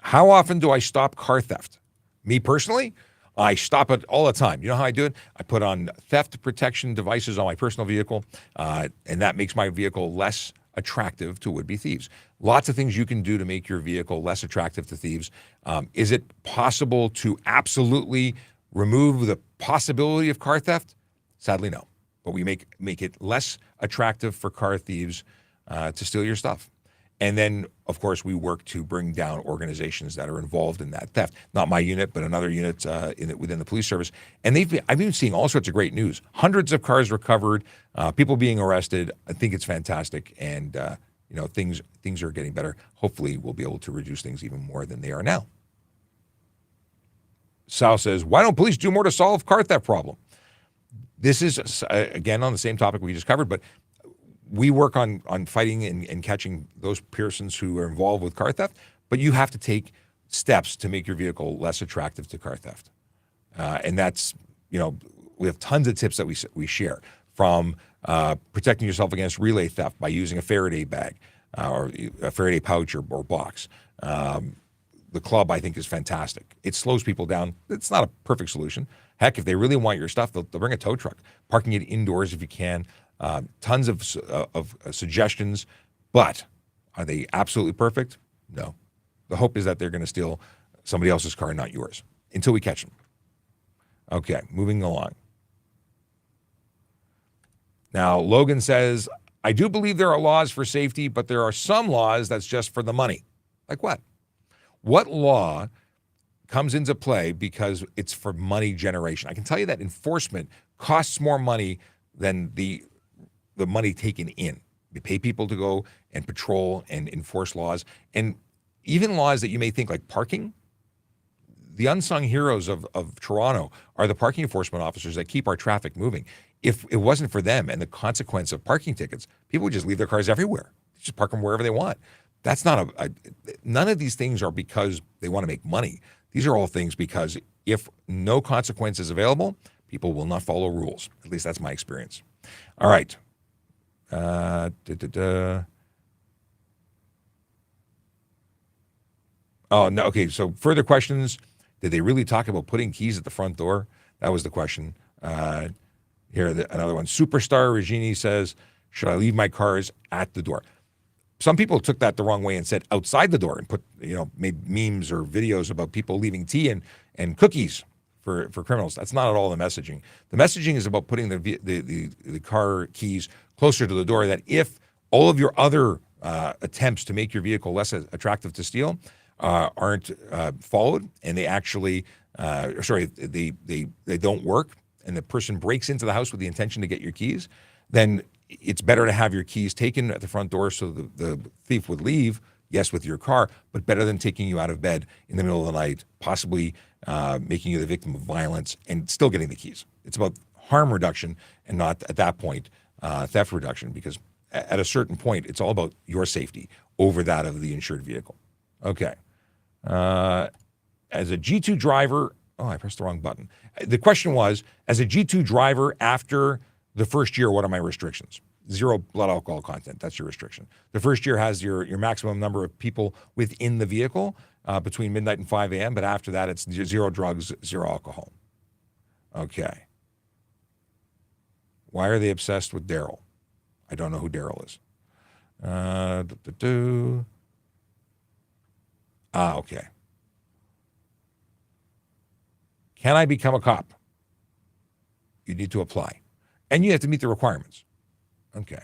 How often do I stop car theft? Me personally, I stop it all the time. You know how I do it? I put on theft protection devices on my personal vehicle, and that makes my vehicle less attractive to would-be thieves. Lots of things you can do to make your vehicle less attractive to thieves. Is it possible to absolutely remove the possibility of car theft? Sadly, no. But we make it less attractive for car thieves to steal your stuff. And then, of course, we work to bring down organizations that are involved in that theft. Not my unit, but another unit within the police service. And I've been seeing all sorts of great news. Hundreds of cars recovered, people being arrested. I think it's fantastic. And, things are getting better. Hopefully, we'll be able to reduce things even more than they are now. Sal says, why don't police do more to solve car theft problem? This is, again, on the same topic we just covered, but we work on fighting and catching those persons who are involved with car theft, but you have to take steps to make your vehicle less attractive to car theft. And that's, we have tons of tips that we share, from protecting yourself against relay theft by using a Faraday bag or a Faraday pouch or box. The club, I think, is fantastic. It slows people down. It's not a perfect solution. Heck, if they really want your stuff, they'll bring a tow truck. Parking it indoors if you can. Tons of suggestions, but are they absolutely perfect? No. The hope is that they're going to steal somebody else's car, not yours, until we catch them. Okay, moving along. Now, Logan says, I do believe there are laws for safety, but there are some laws that's just for the money. Like what? What law comes into play because it's for money generation. I can tell you that enforcement costs more money than the money taken in. They pay people to go and patrol and enforce laws, and even laws that you may think like parking. The unsung heroes of Toronto are the parking enforcement officers that keep our traffic moving. If it wasn't for them and the consequence of parking tickets, people would just leave their cars everywhere. Just park them wherever they want. That's not none of these things are because they want to make money. These are all things because if no consequence is available, people will not follow rules. At least that's my experience. All right. Oh, no. Okay. So further questions. Did they really talk about putting keys at the front door? That was the question. Here, another one. Superstar Regini says, should I leave my cars at the door? Some people took that the wrong way and said outside the door and put, made memes or videos about people leaving tea and cookies for criminals. That's not at all the messaging. The messaging is about putting the car keys closer to the door, that if all of your other attempts to make your vehicle less attractive to steal aren't followed, and they actually, they don't work, and the person breaks into the house with the intention to get your keys, then it's better to have your keys taken at the front door so the thief would leave, yes, with your car, but better than taking you out of bed in the middle of the night, possibly making you the victim of violence and still getting the keys. It's about harm reduction and not, at that point, theft reduction, because at a certain point, it's all about your safety over that of the insured vehicle. Okay. As a G2 driver, I pressed the wrong button. The question was, as a G2 driver after the first year, what are my restrictions? 0 blood alcohol content, that's your restriction. The first year has your maximum number of people within the vehicle between midnight and 5 a.m., but after that, it's 0 drugs, 0 alcohol. Okay. Why are they obsessed with Daryl? I don't know who Daryl is. Okay. Can I become a cop? You need to apply. And you have to meet the requirements. Okay.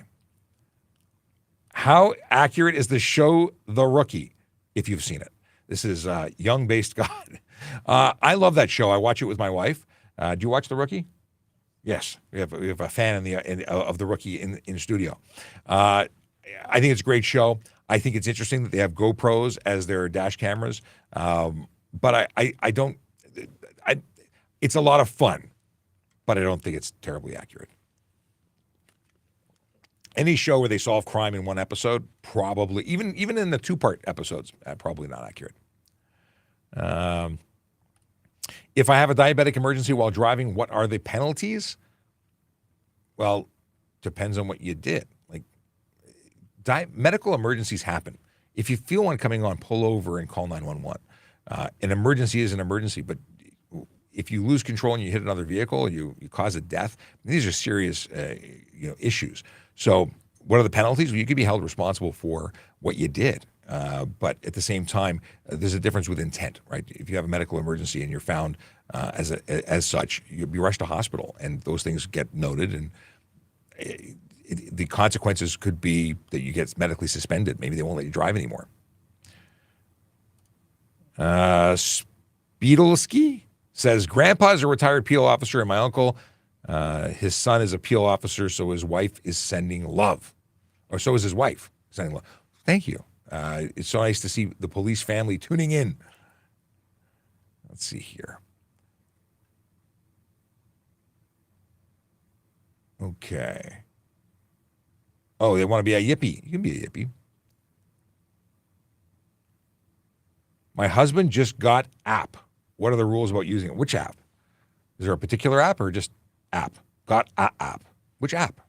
How accurate is the show The Rookie, if you've seen it? This is Young-Based God. I love that show. I watch it with my wife. Do you watch The Rookie? Yes. We have a fan of The Rookie in studio. I think it's a great show. I think it's interesting that they have GoPros as their dash cameras. But I don't, it's a lot of fun, but I don't think it's terribly accurate. Any show where they solve crime in one episode, probably, even in the 2-part episodes, probably not accurate. If I have a diabetic emergency while driving, what are the penalties? Well, depends on what you did. Like, medical emergencies happen. If you feel one coming on, pull over and call 911. An emergency is an emergency, but if you lose control and you hit another vehicle, you cause a death, these are serious issues. So what are the penalties? Well, you could be held responsible for what you did. But at the same time, there's a difference with intent, right? If you have a medical emergency and you're found as such, you'll be rushed to hospital, and those things get noted, and the consequences could be that you get medically suspended. Maybe they won't let you drive anymore. Speedleski says, Grandpa is a retired PO officer, and my uncle, his son is a PO officer, so his wife is sending love. Or so is his wife sending love. Thank you. It's so nice to see the police family tuning in. Let's see here. Okay. Oh, they want to be a yippie. You can be a yippie. My husband just got app. What are the rules about using it? Which app? Is there a particular app or just app? Got a app. Which app?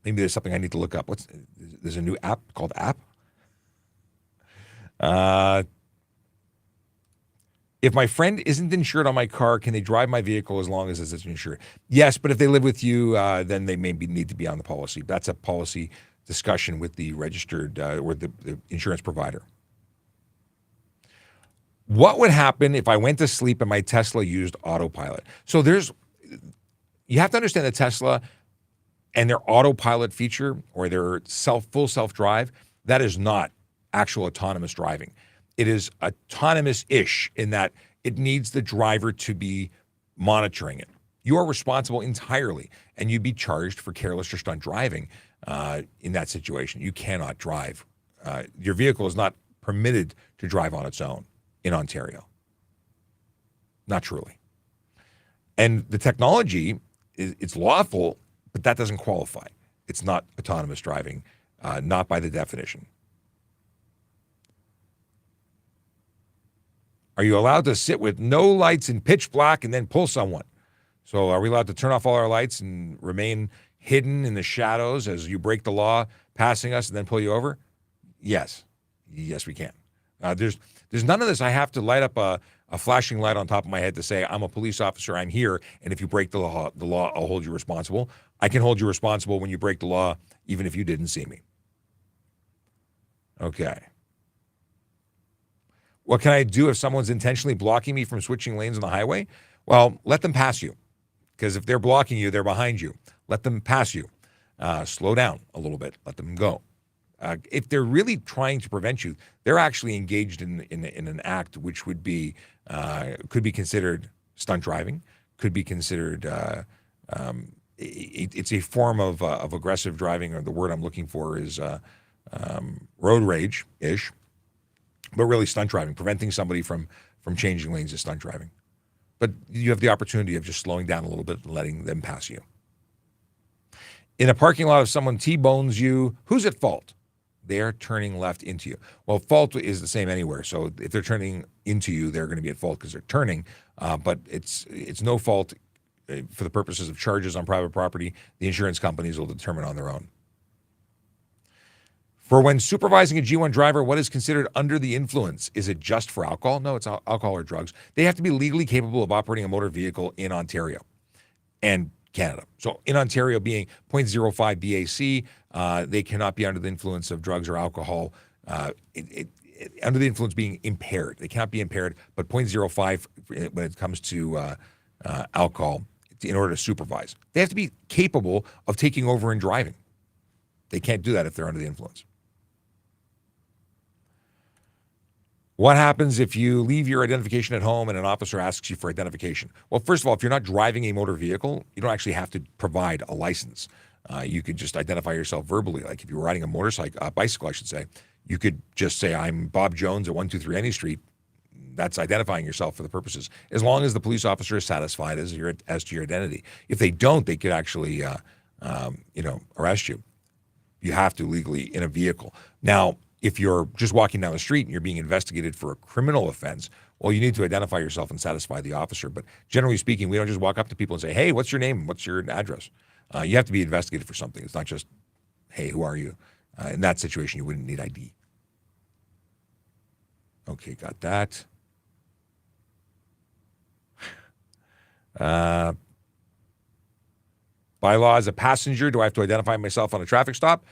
Maybe there's something I need to look up. There's a new app called App? If my friend isn't insured on my car, can they drive my vehicle as long as it's insured? Yes, but if they live with you, then they maybe need to be on the policy. That's a policy discussion with the registered or the insurance provider. What would happen if I went to sleep and my Tesla used autopilot? So you have to understand the Tesla and their autopilot feature or their full self-drive, that is not actual autonomous driving. It is autonomous-ish in that it needs the driver to be monitoring it. You are responsible entirely, and you'd be charged for careless or stunt driving in that situation. You cannot drive. Your vehicle is not permitted to drive on its own in Ontario. Not truly. And the technology, it's lawful, but that doesn't qualify. It's not autonomous driving, not by the definition. Are you allowed to sit with no lights in pitch black and then pull someone? So are we allowed to turn off all our lights and remain hidden in the shadows as you break the law, passing us and then pull you over? Yes. Yes, we can. There's none of this. I have to light up a flashing light on top of my head to say, I'm a police officer, I'm here, and if you break the law, I'll hold you responsible. I can hold you responsible when you break the law, even if you didn't see me. Okay. What can I do if someone's intentionally blocking me from switching lanes on the highway? Well, let them pass you, because if they're blocking you, they're behind you. Let them pass you. Slow down a little bit. Let them go. If they're really trying to prevent you, they're actually engaged in an act which would be could be considered stunt driving, could be considered it's a form of aggressive driving, or the word I'm looking for is road rage-ish, but really stunt driving. Preventing somebody from changing lanes is stunt driving. But you have the opportunity of just slowing down a little bit and letting them pass you. In a parking lot, if someone T-bones you, who's at fault? They're turning left into you. Well, fault is the same anywhere. So if they're turning into you, they're going to be at fault because they're turning. But it's no fault for the purposes of charges on private property. The insurance companies will determine on their own. For when supervising a G1 driver, what is considered under the influence? Is it just for alcohol? No, it's alcohol or drugs. They have to be legally capable of operating a motor vehicle in Ontario and Canada. So in Ontario being 0.05 BAC, they cannot be under the influence of drugs or alcohol. Under the influence being impaired. They cannot be impaired, but 0.05 when it comes to alcohol in order to supervise. They have to be capable of taking over and driving. They can't do that if they're under the influence. What happens if you leave your identification at home and an officer asks you for identification? Well, first of all, if you're not driving a motor vehicle, you don't actually have to provide a license. You could just identify yourself verbally. Like if you were riding a bicycle, I should say, you could just say, I'm Bob Jones at 123 Any Street. That's identifying yourself for the purposes, as long as the police officer is satisfied as to your identity. If they don't, they could actually, arrest you. You have to legally in a vehicle. Now, if you're just walking down the street and you're being investigated for a criminal offense, well, you need to identify yourself and satisfy the officer. But generally speaking, we don't just walk up to people and say, hey, what's your name? What's your address? You have to be investigated for something. It's not just, hey, who are you? In that situation, you wouldn't need ID. Okay, got that. By law, as a passenger, do I have to identify myself on a traffic stop?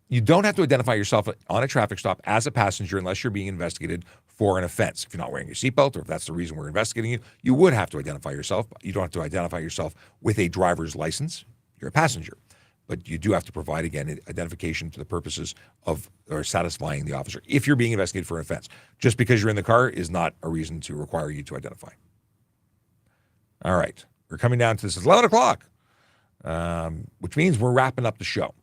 You don't have to identify yourself on a traffic stop as a passenger unless you're being investigated for an offense. If you're not wearing your seatbelt, or if that's the reason we're investigating you, you would have to identify yourself. You don't have to identify yourself with a driver's license. You're a passenger. But you do have to provide, again, identification to the purposes of or satisfying the officer. If you're being investigated for an offense, just because you're in the car is not a reason to require you to identify. All right. We're coming down to this. It's 11 o'clock, which means we're wrapping up the show.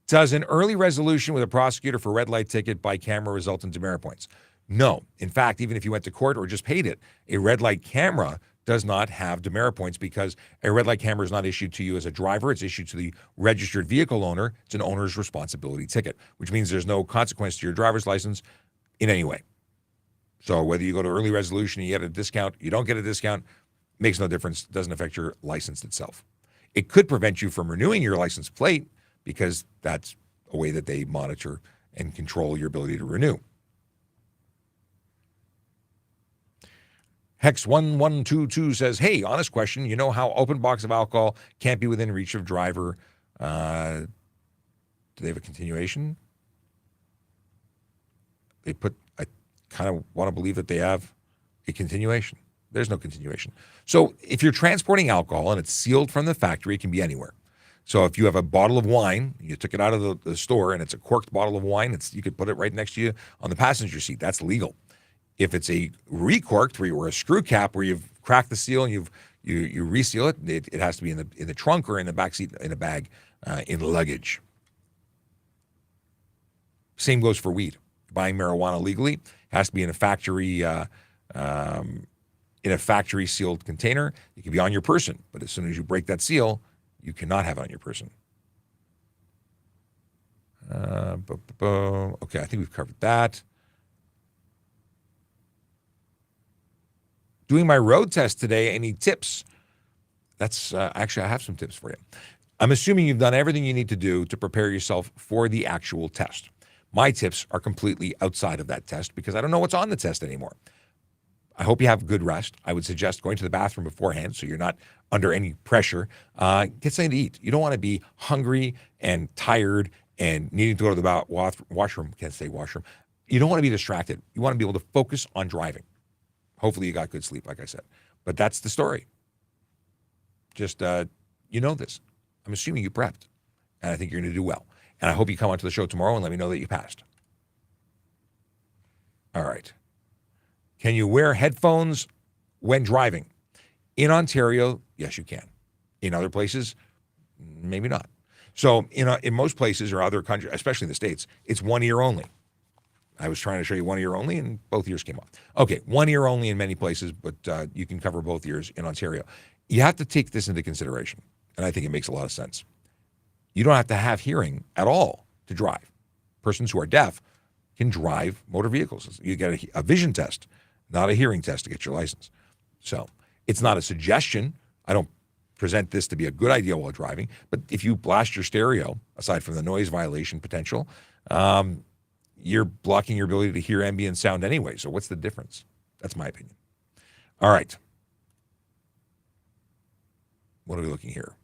Does an early resolution with a prosecutor for red light ticket by camera result in demerit points? No. In fact, even if you went to court or just paid it, a red light camera does not have demerit points because a red light camera is not issued to you as a driver. It's issued to the registered vehicle owner. It's an owner's responsibility ticket, which means there's no consequence to your driver's license in any way. So whether you go to early resolution and you get a discount, you don't get a discount, makes no difference. It doesn't affect your license itself. It could prevent you from renewing your license plate because that's a way that they monitor and control your ability to renew. Hex1122 says, hey, honest question. You know how open box of alcohol can't be within reach of driver? Do they have a continuation? I kind of want to believe that they have a continuation. There's no continuation. So if you're transporting alcohol and it's sealed from the factory, it can be anywhere. So if you have a bottle of wine, you took it out of the store and it's a corked bottle of wine, you could put it right next to you on the passenger seat. That's legal. If it's a recorked or a screw cap where you've cracked the seal and you reseal it, it has to be in the trunk or in the back seat in a bag in luggage. Same goes for weed. Buying marijuana legally has to be in a factory sealed container. It can be on your person, but as soon as you break that seal, you cannot have it on your person. Okay, I think we've covered that. Doing my road test today. Any tips? That's actually, I have some tips for you. I'm assuming you've done everything you need to do to prepare yourself for the actual test. My tips are completely outside of that test because I don't know what's on the test anymore. I hope you have good rest. I would suggest going to the bathroom beforehand so you're not under any pressure. Get something to eat. You don't want to be hungry and tired and needing to go to the washroom. Can't say washroom. You don't want to be distracted. You want to be able to focus on driving. Hopefully you got good sleep, like I said. But that's the story. Just, you know this. I'm assuming you prepped. And I think you're going to do well. And I hope you come onto the show tomorrow and let me know that you passed. All right. Can you wear headphones when driving? In Ontario, yes, you can. In other places, maybe not. So in most places or other countries, especially in the States, it's one ear only. I was trying to show you one ear only, and both ears came off. Okay, one ear only in many places, but you can cover both ears in Ontario. You have to take this into consideration, and I think it makes a lot of sense. You don't have to have hearing at all to drive. Persons who are deaf can drive motor vehicles. You get a vision test, not a hearing test to get your license. So it's not a suggestion. I don't present this to be a good idea while driving, but if you blast your stereo, aside from the noise violation potential, you're blocking your ability to hear ambient sound anyway. So what's the difference? That's my opinion. All right. What are we looking here?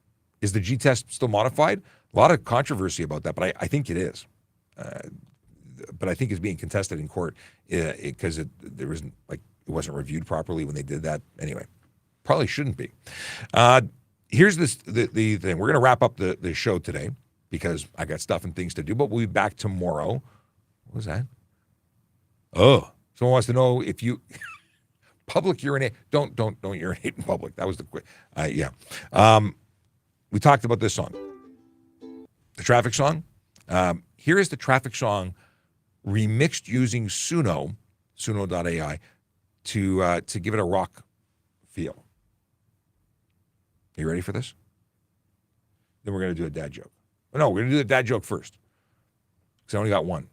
Is the G test still modified? A lot of controversy about that, but I think it is. But I think it's being contested in court because it wasn't reviewed properly when they did that. Anyway, probably shouldn't be. Here's the thing. We're going to wrap up the show today because I got stuff and things to do, but we'll be back tomorrow. What was that? Oh, someone wants to know if you public urinate. Don't urinate in public. That was the quick. Yeah. We talked about this song, the traffic song. Here is the traffic song remixed using Suno.ai to give it a rock feel. Are you ready for this? Then we're going to do a dad joke. Oh, no, we're going to do the dad joke first because I only got one.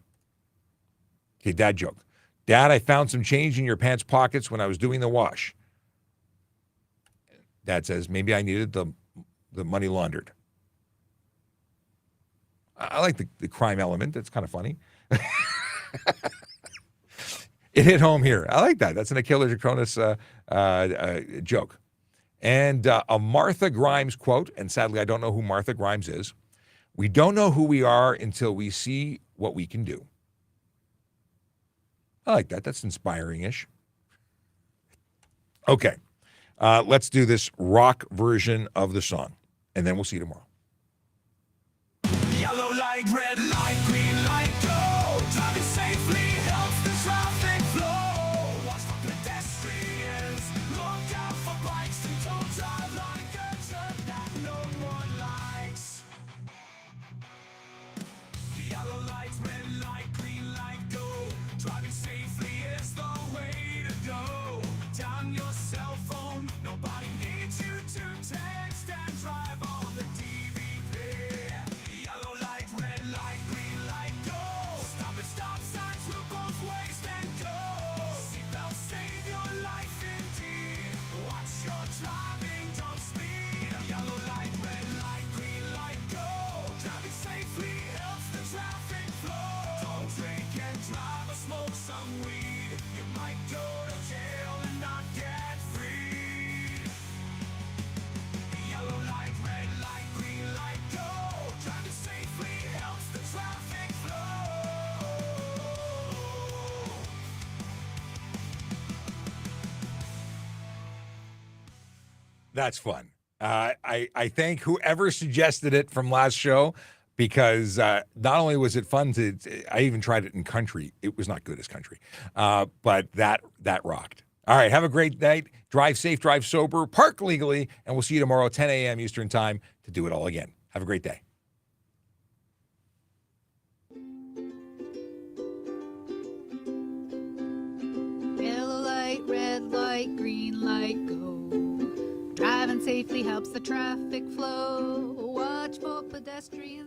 Okay, dad joke. Dad, I found some change in your pants pockets when I was doing the wash. Dad says, maybe I needed the money laundered. I like the crime element. That's kind of funny. It hit home here. I like that. That's an Achilles Acronis joke. And a Martha Grimes quote, and sadly I don't know who Martha Grimes is. We don't know who we are until we see what we can do. I like that. That's inspiring-ish. Okay. Let's do this rock version of the song, and then we'll see you tomorrow. Yellow light, red light, green light, go. Driving safely helps the traffic flow. Watch for pedestrians, look out for bikes, and don't drive like a jerk that no one likes. Yellow light, red light, green light, go. Driving safely is the way to go. Down your cell phone, nobody needs you to text and drive on the DVP. Yellow light, red light, green light, go. Stop at stop signs, look both ways, then go. Seatbelts save your life indeed. Watch your driving, don't speed. Yellow light, red light, green light, go. Driving safely helps the traffic flow. Don't drink and drive or smoke some weed. You might go to jail and not get free. Yellow light, red light, green light, go. Driving safely helps the traffic flow. That's fun. I thank whoever suggested it from last show because not only was it fun I even tried it in country. It was not good as country, but that rocked. All right, have a great night. Drive safe, drive sober, park legally, and we'll see you tomorrow, 10 a.m. Eastern time, to do it all again. Have a great day. Yellow light, red light, green light, go. Driving safely helps the traffic flow. Watch for pedestrians.